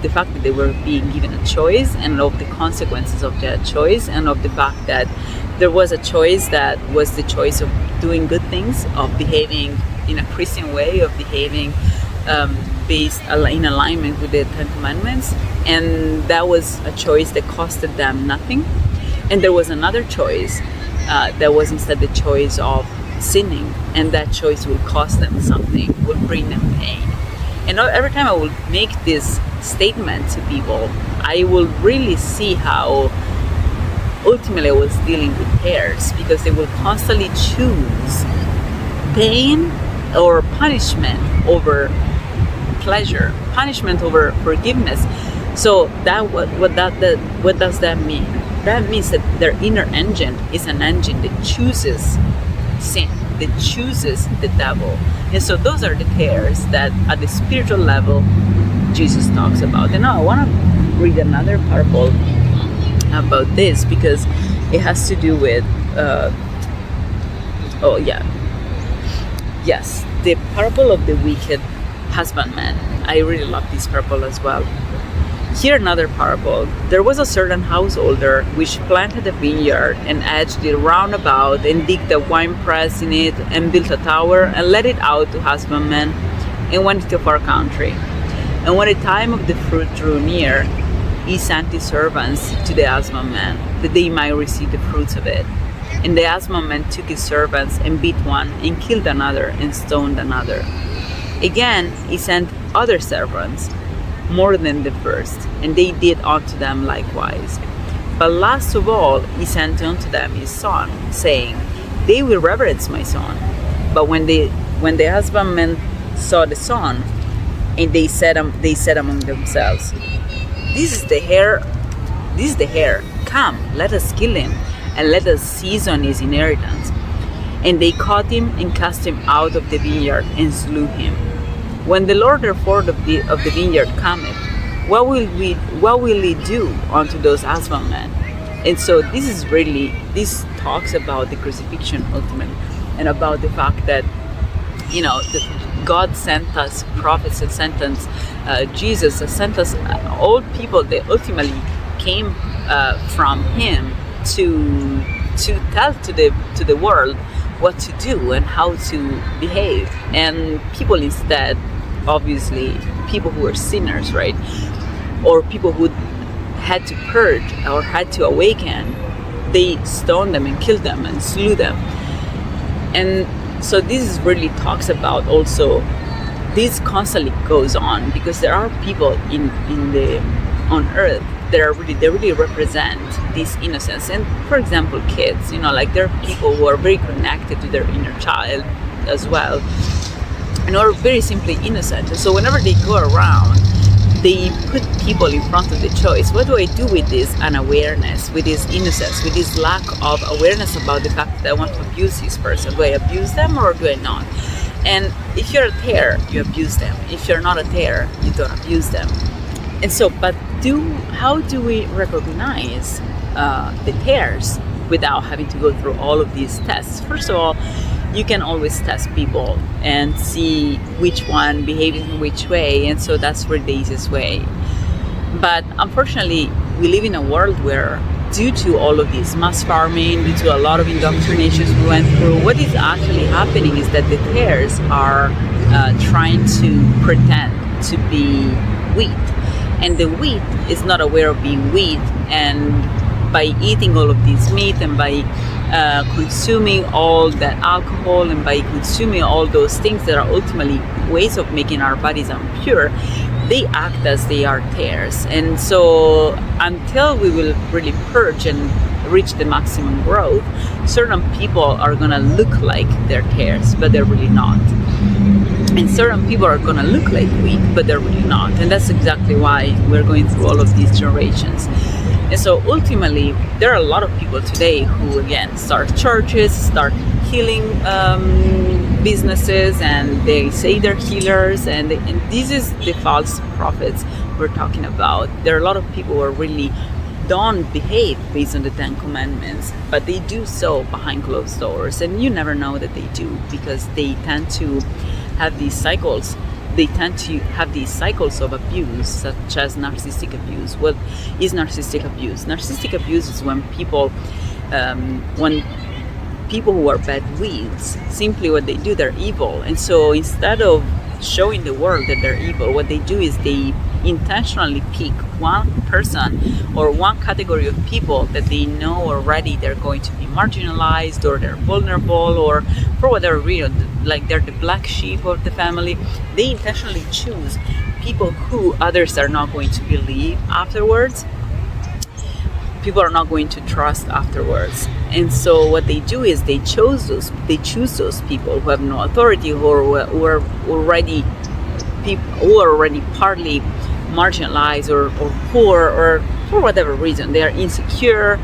the fact that they were being given a choice, and of the consequences of that choice, and of the fact that there was a choice that was the choice of doing good things, of behaving in a Christian way, of behaving based in alignment with the Ten Commandments, and that was a choice that costed them nothing. And there was another choice that was instead the choice of sinning, and that choice will cost them something, will bring them pain. And every time I will make this statement to people, I will really see how ultimately I was dealing with tares, because they will constantly choose pain or punishment over pleasure, punishment over forgiveness. So that what does that mean? That means that their inner engine is an engine that chooses sin, that chooses the devil. And so those are the tares that at the spiritual level Jesus talks about. And now I want to read another parable about this, because it has to do with Oh yeah, yes, the parable of the wicked husbandman. I really love this parable as well. Here another parable. There was a certain householder which planted a vineyard and edged it round about and digged a winepress in it and built a tower and let it out to husbandmen and went to a far country. And when the time of the fruit drew near, he sent his servants to the husbandman that they might receive the fruits of it. And the husbandman took his servants and beat one and killed another and stoned another. Again he sent other servants, more than the first, and they did unto them likewise. But last of all he sent unto them his son, saying, They will reverence my son. But when the husbandmen saw the son, and they said among themselves, This is the heir. Come, let us kill him, and let us seize on his inheritance. And they caught him and cast him out of the vineyard and slew him. When the Lord therefore of the vineyard cometh, what will he do unto those husbandmen? And so this talks about the crucifixion ultimately, and about the fact that, God sent us prophets and sent us Jesus, sent us all people that ultimately came from him to tell to the world what to do and how to behave. And people instead, obviously people who were sinners, right, or people who had to purge or had to awaken, they stoned them and killed them and slew them. And so this really talks about also, this constantly goes on because there are people on earth that really represent this innocence. And for example, kids, there are people who are very connected to their inner child as well, and are very simply innocent. And so whenever they go around, they put people in front of the choice. What do I do with this unawareness, with this innocence, with this lack of awareness about the fact that I want to abuse this person? Do I abuse them or do I not? And if you're a tear, you abuse them. If you're not a tear, you don't abuse them. And so, but how do we recognize the tears without having to go through all of these tests? First of all, you can always test people and see which one behaves in which way, and so that's really the easiest way. But unfortunately, we live in a world where, due to all of this mass farming, due to a lot of indoctrinations we went through, what is actually happening is that the tares are trying to pretend to be wheat, and the wheat is not aware of being wheat. And by eating all of this meat and by consuming all that alcohol and by consuming all those things that are ultimately ways of making our bodies impure, they act as they are tares. And so until we will really purge and reach the maximum growth, certain people are going to look like they're tares, but they're really not. And certain people are going to look like wheat, but they're really not. And that's exactly why we're going through all of these generations. And so ultimately, there are a lot of people today who, again, start churches, start healing businesses, and they say they're healers. And this is the false prophets we're talking about. There are a lot of people who really don't behave based on the 10 Commandments, but they do so behind closed doors. And you never know that they do, because they tend to have these cycles. They tend to have these cycles of abuse, such as narcissistic abuse. What is narcissistic abuse? Narcissistic abuse is when people who are bad weeds, simply what they do, they're evil. And so instead of showing the world that they're evil, what they do is they intentionally pick one person or one category of people that they know already they're going to be marginalized, or they're vulnerable, or for whatever reason, like they're the black sheep of the family. They intentionally choose people who others are not going to believe afterwards. People are not going to trust afterwards. And so what they do is they choose those people who have no authority, who are already partly marginalized or poor, or for whatever reason they are insecure,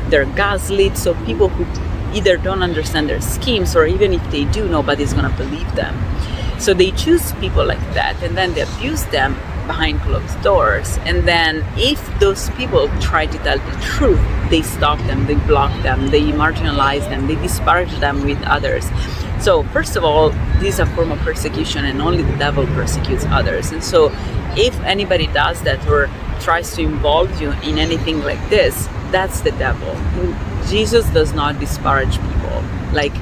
they're gaslit. So people who either don't understand their schemes, or even if they do, nobody's going to believe them. So they choose people like that, and then they abuse them behind closed doors. And then if those people try to tell the truth they stop them, they block them, they marginalize them, they disparage them with others. So first of all, this is a form of persecution, and only the devil persecutes others. And so if anybody does that or tries to involve you in anything like this, that's the devil. Jesus does not disparage people. Like,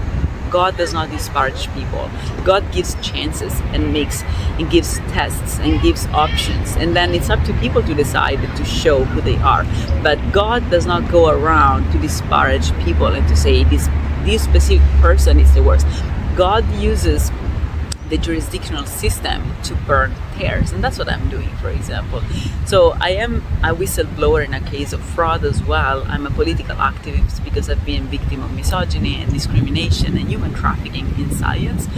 God does not disparage people. God gives chances and gives tests and gives options, and then it's up to people to decide to show who they are. But God does not go around to disparage people and to say this specific person is the worst. God uses the jurisdictional system to burn tares, and that's what I'm doing, for example. So I am a whistleblower in a case of fraud as well. I'm a political activist because I've been victim of misogyny and discrimination and human trafficking in science,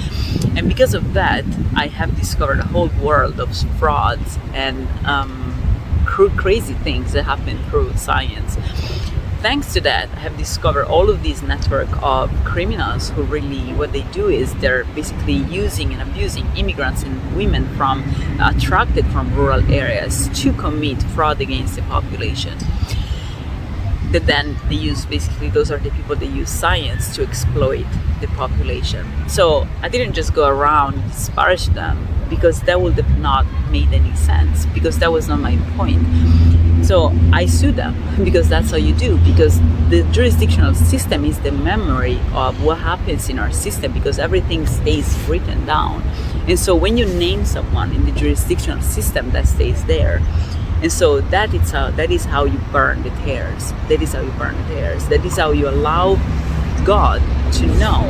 and because of that I have discovered a whole world of frauds and crazy things that happen through science. Thanks to that, I have discovered all of these network of criminals who really, what they do is they're basically using and abusing immigrants and women attracted from rural areas to commit fraud against the population. That then they use, basically those are the people that use science to exploit the population. So I didn't just go around and disparage them, because that would have not made any sense, because that was not my point. So I sued them, because that's how you do, because the jurisdictional system is the memory of what happens in our system, because everything stays written down. And so when you name someone in the jurisdictional system, that stays there. And so that is how you burn the tares. That is how you burn the tares. That is how you allow God to know,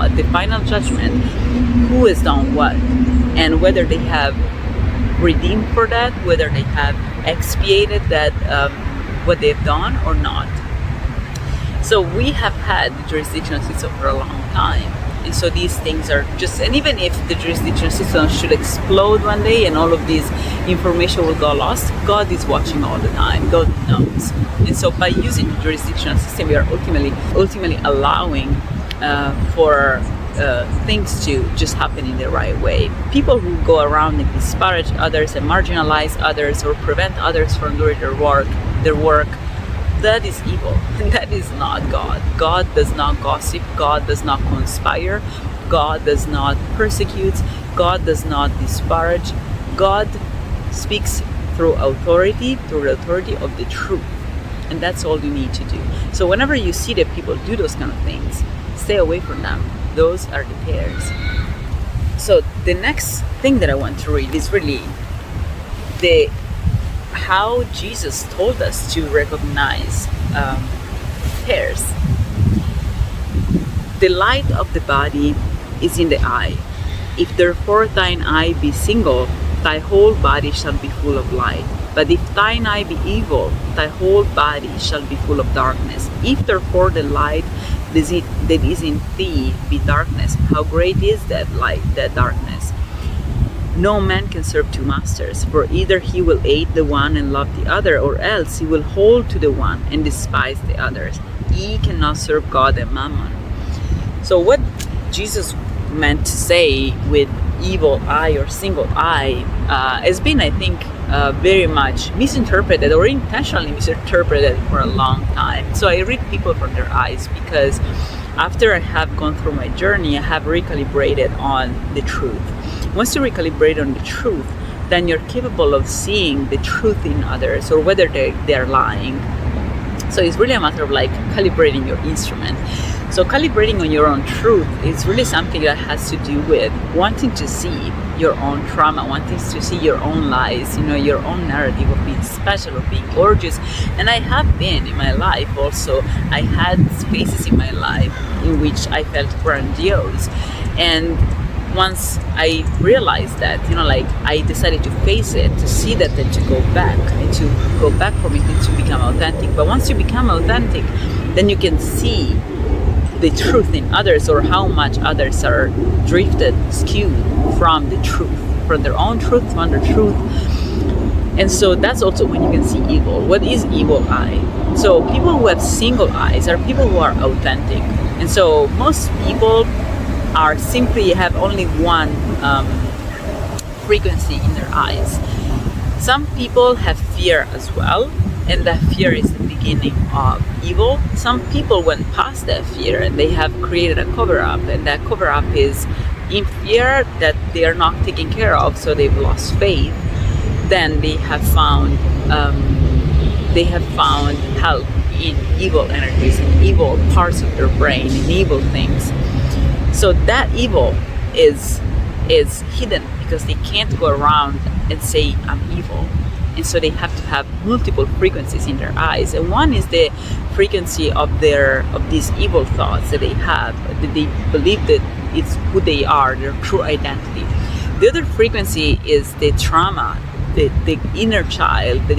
at the final judgment, who has done what, and whether they have redeemed for that, whether they have expiated that what they've done or not. So we have had the jurisdictional system for a long time, and so these things are just, and even if the jurisdictional system should explode one day and all of this information will go lost, God is watching all the time. God knows. And so by using the jurisdictional system, we are ultimately allowing for things to just happen in the right way. People who go around and disparage others and marginalize others or prevent others from doing their work, that is evil. That is not God. God does not gossip. God does not conspire. God does not persecute. God does not disparage. God speaks through the authority of the truth. And that's all you need to do. So whenever you see that people do those kind of things, stay away from them. Those are the tares. So the next thing that I want to read is really how Jesus told us to recognize tares. The light of the body is in the eye. If therefore thine eye be single, thy whole body shall be full of light. But if thine eye be evil, thy whole body shall be full of darkness. If therefore the light that is in thee be darkness, how great is that light, that darkness? No man can serve two masters, for either he will hate the one and love the other, or else he will hold to the one and despise the others. Ye cannot serve God and mammon. So what Jesus meant to say with evil eye or single eye has been, I think, very much misinterpreted or intentionally misinterpreted for a long time. So I read people from their eyes, because after I have gone through my journey, I have recalibrated on the truth. Once you recalibrate on the truth, then you're capable of seeing the truth in others, or whether they're lying. So it's really a matter of like calibrating your instrument. So calibrating on your own truth is really something that has to do with wanting to see your own trauma, wanting to see your own lies, your own narrative of being special, of being gorgeous. And I have been in my life also. I had spaces in my life in which I felt grandiose. And once I realized that, I decided to face it, to see that, and to go back, and to go back from it and to become authentic. But once you become authentic, then you can see the truth in others, or how much others are drifted, skewed from the truth, from their own truth, from the truth. And so that's also when you can see evil. What is evil eye? So people who have single eyes are people who are authentic. And so most people are simply have only one frequency in their eyes. Some people have fear as well, and that fear is the beginning of evil. Some people went past that fear and they have created a cover-up, and that cover-up is in fear that they are not taken care of, so they've lost faith. Then they have found help in evil energies, in evil parts of their brain, in evil things. So that evil is hidden because they can't go around and say I'm evil, and so they have to have multiple frequencies in their eyes. And one is the frequency of these evil thoughts that they have, that they believe that it's who they are, their true identity. The other frequency is the trauma, the inner child that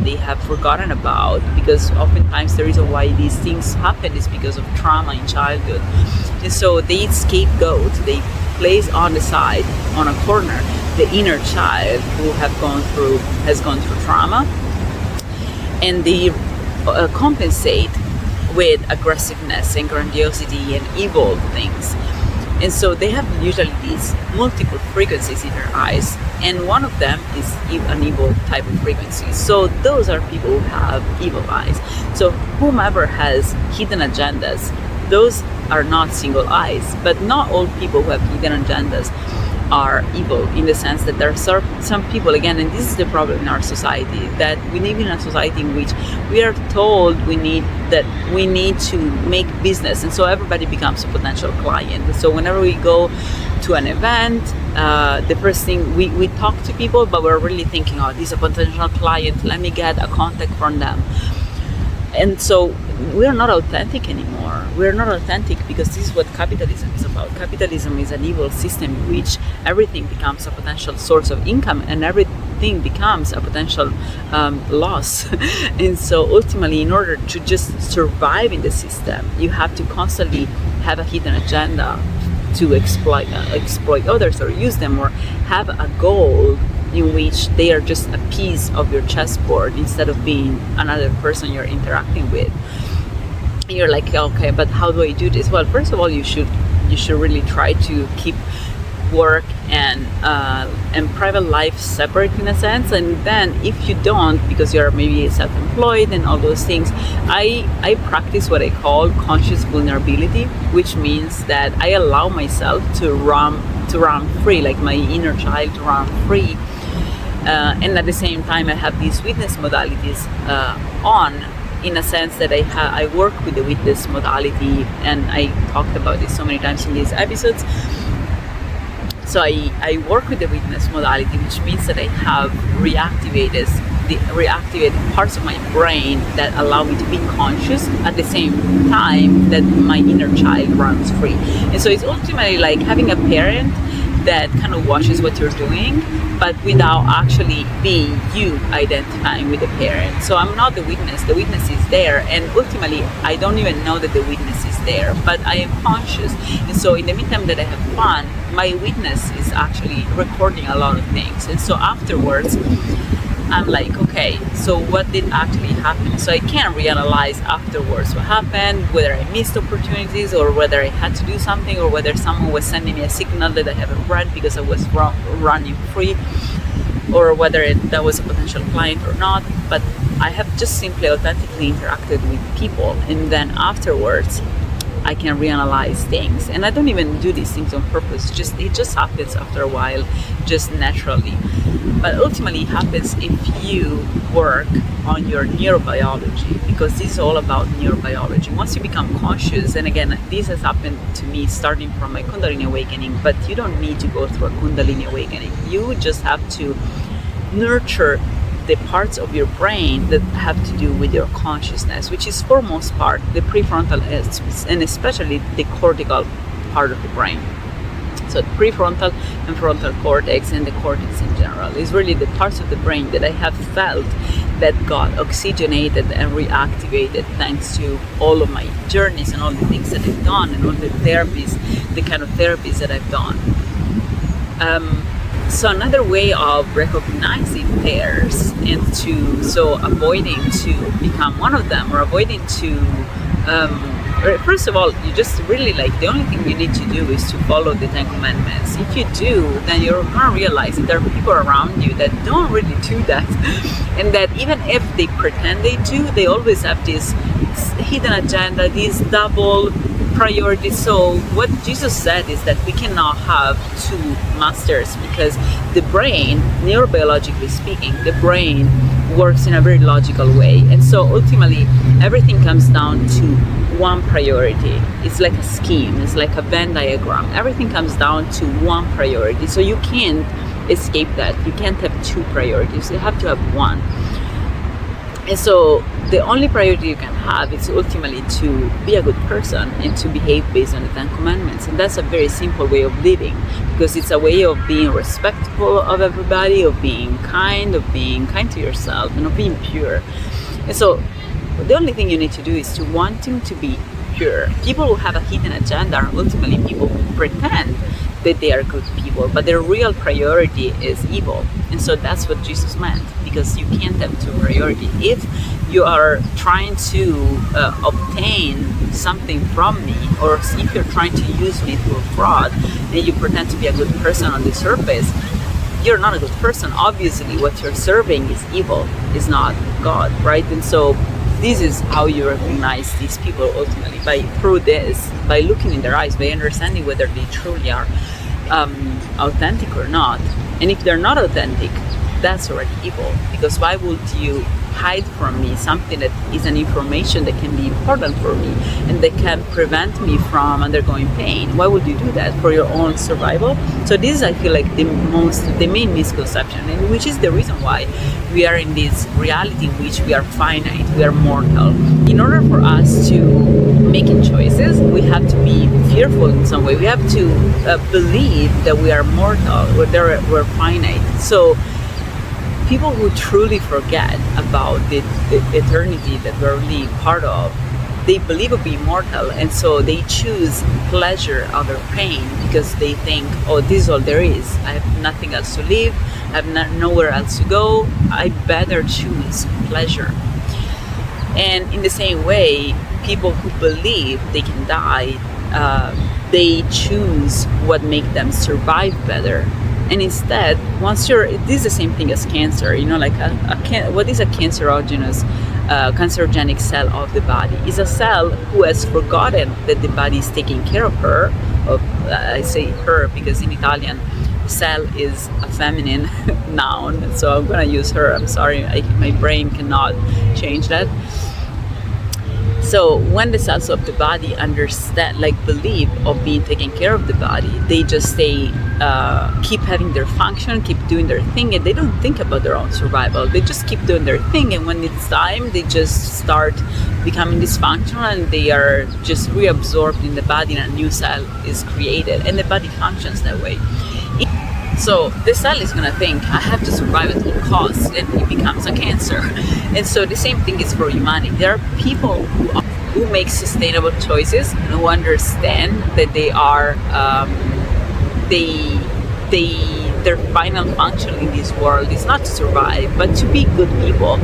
they have forgotten about, because oftentimes the reason why these things happen is because of trauma in childhood. And so they scapegoat, they place on the side, on a corner, the inner child who has gone through trauma, and they compensate with aggressiveness and grandiosity and evil things. And so they have usually these multiple frequencies in their eyes, and one of them is an evil type of frequency. So those are people who have evil eyes. So whomever has hidden agendas, those are not single eyes. But not all people who have hidden agendas are evil, in the sense that there are some people, again, and this is the problem in our society, that we live in a society in which we are told we need to make business, and so everybody becomes a potential client. And so whenever we go to an event, the first thing we talk to people, but we're really thinking, oh, this is a potential client, let me get a contact from them. And so we're not authentic anymore. We're not authentic because this is what capitalism is about. Capitalism is an evil system in which everything becomes a potential source of income, and everything becomes a potential loss. And so ultimately, in order to just survive in the system, you have to constantly have a hidden agenda to exploit others, or use them, or have a goal in which they are just a piece of your chessboard instead of being another person you're interacting with. And you're like, okay, but how do I do this? Well, first of all, you should really try to keep work and private life separate, in a sense. And then if you don't, because you're maybe self-employed and all those things, I practice what I call conscious vulnerability, which means that I allow myself to run free, like my inner child to run free. And at the same time, I have these witness modalities on, in a sense that I work with the witness modality, and I talked about this so many times in these episodes. So I work with the witness modality, which means that I have reactivated parts of my brain that allow me to be conscious at the same time that my inner child runs free. And so it's ultimately like having a parent that kind of watches what you're doing, but without actually being you identifying with the parent. So I'm not the witness is there, and ultimately I don't even know that the witness is there, but I am conscious. And so in the meantime that I have fun, my witness is actually recording a lot of things. And so afterwards, I'm like, okay, so what did actually happen? So I can reanalyze afterwards what happened, whether I missed opportunities, or whether I had to do something, or whether someone was sending me a signal that I haven't read because I was running free, or whether that was a potential client or not. But I have just simply authentically interacted with people, and then afterwards I can reanalyze things. And I don't even do these things on purpose, it just happens after a while, just naturally. But ultimately it happens if you work on your neurobiology, because this is all about neurobiology. Once you become conscious, and again, this has happened to me starting from my Kundalini awakening, but you don't need to go through a Kundalini awakening. You just have to nurture the parts of your brain that have to do with your consciousness, which is for most part the prefrontal, and especially the cortical part of the brain. So the prefrontal and frontal cortex, and the cortex in general, is really the parts of the brain that I have felt that got oxygenated and reactivated thanks to all of my journeys and all the things that I've done, and all the therapies, the kind of therapies that I've done. So another way of recognizing pairs, and avoiding to become one of them, or avoiding to First of all, you just really like, the only thing you need to do is to follow the 10 commandments. If you do, then you're going to realize that there are people around you that don't really do that. And that even if they pretend they do, they always have this hidden agenda, this double priority. So what Jesus said is that we cannot have two masters, because the brain, neurobiologically speaking, the brain works in a very logical way. And so ultimately everything comes down to one priority. It's like a scheme, it's like a Venn diagram. Everything comes down to one priority. So you can't escape that. You can't have two priorities. You have to have one. And so the only priority you can have is ultimately to be a good person and to behave based on the 10 commandments. And that's a very simple way of living, because it's a way of being respectful of everybody, of being kind to yourself, and of being pure. And so the only thing you need to do is to wanting to be pure. People who have a hidden agenda are ultimately people who pretend that they are good people, but their real priority is evil. And so that's what Jesus meant, because you can't have two priorities. If you are trying to obtain something from me, or if you're trying to use me through a fraud, and you pretend to be a good person on the surface, you're not a good person. Obviously what you're serving is evil, is not God, right? And so this is how you recognize these people ultimately, by looking in their eyes, by understanding whether they truly are authentic or not. And if they're not authentic, that's already evil, because why would you hide from me something that is an information that can be important for me and that can prevent me from undergoing pain? Why would you do that? For your own survival? So this is, I feel like, the main misconception, and which is the reason why we are in this reality in which we are finite, we are mortal. In order for us to making choices, we have to be fearful in some way. We have to believe that we are mortal, we're finite. So people who truly forget about the eternity that we're really part of, they believe of being mortal, and so they choose pleasure over pain, because they think, oh, this is all there is. I have nothing else to live. I have nowhere else to go. I better choose pleasure. And in the same way, people who believe they can die, they choose what makes them survive better. And instead, this is the same thing as cancer. You know, like what is a cancerogenic cell of the body? Is a cell who has forgotten that the body is taking care of her. I say her because in Italian, cell is a feminine noun, so I'm gonna use her. I'm sorry, my brain cannot change that. So when the cells of the body understand, like believe of being taken care of the body, they just keep having their function, keep doing their thing, and they don't think about their own survival. They just keep doing their thing, and when it's time, they just start becoming dysfunctional, and they are just reabsorbed in the body, and a new cell is created, and the body functions that way. So the cell is going to think, I have to survive at all costs, and it becomes a cancer. And so the same thing is for humanity. There are people who make sustainable choices, and who understand that they are, their final function in this world is not to survive, but to be good people,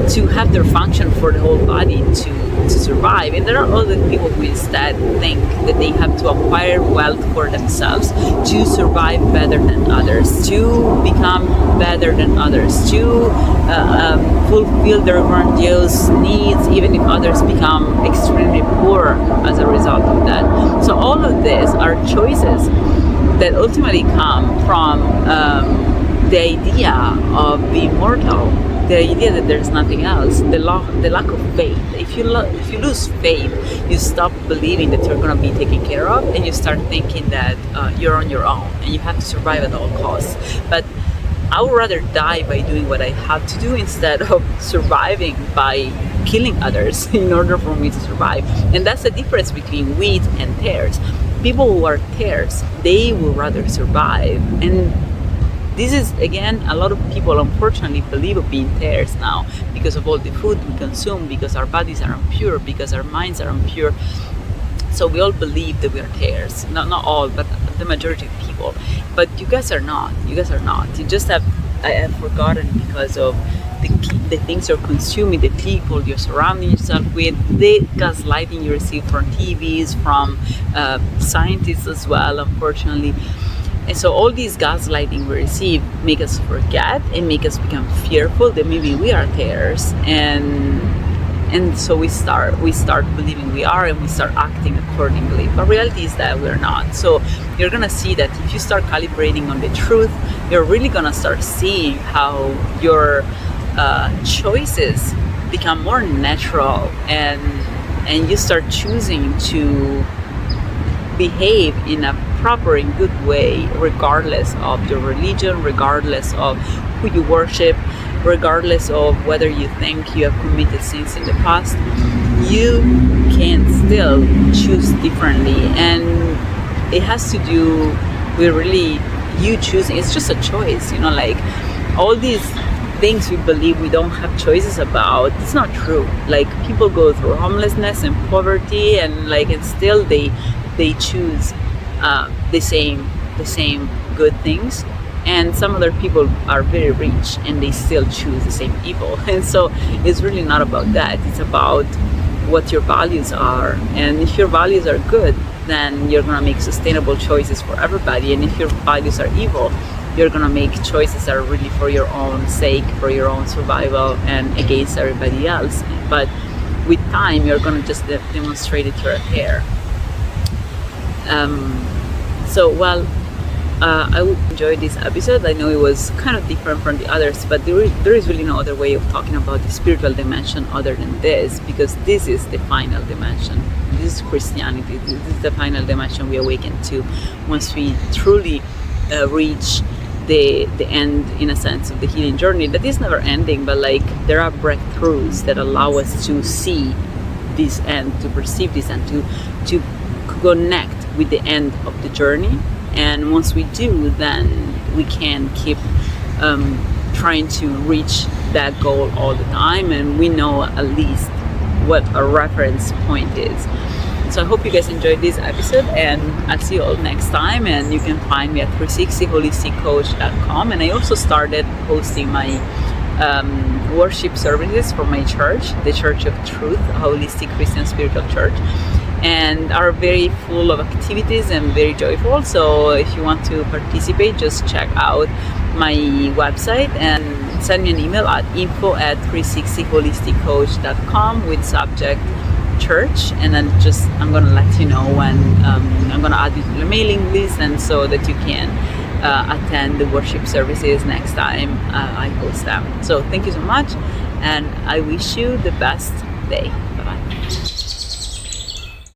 to have their function for the whole body to survive. And there are other people who instead think that they have to acquire wealth for themselves to survive better than others, to become better than others, to fulfill their grandiose needs, even if others become extremely poor as a result of that. So all of these are choices that ultimately come from the idea of being mortal, the idea that there's nothing else, the lack of faith. If you lose faith, you stop believing that you're going to be taken care of, and you start thinking that you're on your own and you have to survive at all costs. But I would rather die by doing what I have to do instead of surviving by killing others in order for me to survive. And that's the difference between wheat and tares. People who are tares, they will rather survive. And this is, again, a lot of people unfortunately believe of being tares now because of all the food we consume, because our bodies are impure, because our minds are impure. So we all believe that we are tares. Not all, but the majority of people. But you guys are not. You guys are not. You just have forgotten because of the the things you're consuming, the people you're surrounding yourself with, the gaslighting you receive from TVs, from scientists as well, unfortunately. And so all these gaslighting we receive make us forget and make us become fearful that maybe we are theirs, and so we start believing we are, and we start acting accordingly. But reality is that we're not. So you're gonna see that if you start calibrating on the truth, you're really gonna start seeing how your choices become more natural, and you start choosing to behave in a proper and good way, regardless of your religion, regardless of who you worship, regardless of whether you think you have committed sins in the past. You can still choose differently, and it has to do with really you choosing. It's just a choice, like all these things we believe we don't have choices about. It's not true. Like, people go through homelessness and poverty, and still they choose the same good things. And some other people are very rich and they still choose the same evil. And so it's really not about that. It's about what your values are. And if your values are good, then you're gonna make sustainable choices for everybody. And if your values are evil, you're gonna make choices that are really for your own sake, for your own survival, and against everybody else. But with time, you're gonna just demonstrate it to your hair. I would enjoy this episode. I know it was kind of different from the others, but there is really no other way of talking about the spiritual dimension other than this, because this is the final dimension. This is Christianity. This is the final dimension we awaken to once we truly reach the end, in a sense, of the healing journey that is never ending, but there are breakthroughs that allow us to see this end, to perceive this end, to connect with the end of the journey. And once we do, then we can keep trying to reach that goal all the time, and we know at least what a reference point is. So I hope you guys enjoyed this episode, and I'll see you all next time. And you can find me at 360holisticcoach.com. And I also started hosting my worship services for my church, the Church of Truth, a holistic Christian spiritual church, and are very full of activities and very joyful. So if you want to participate, just check out my website and send me an email at info@360holisticcoach.com with subject church, and then I'm gonna let you know when I'm gonna add you to the mailing list, and so that you can attend the worship services next time I host them. So thank you so much, and I wish you the best day.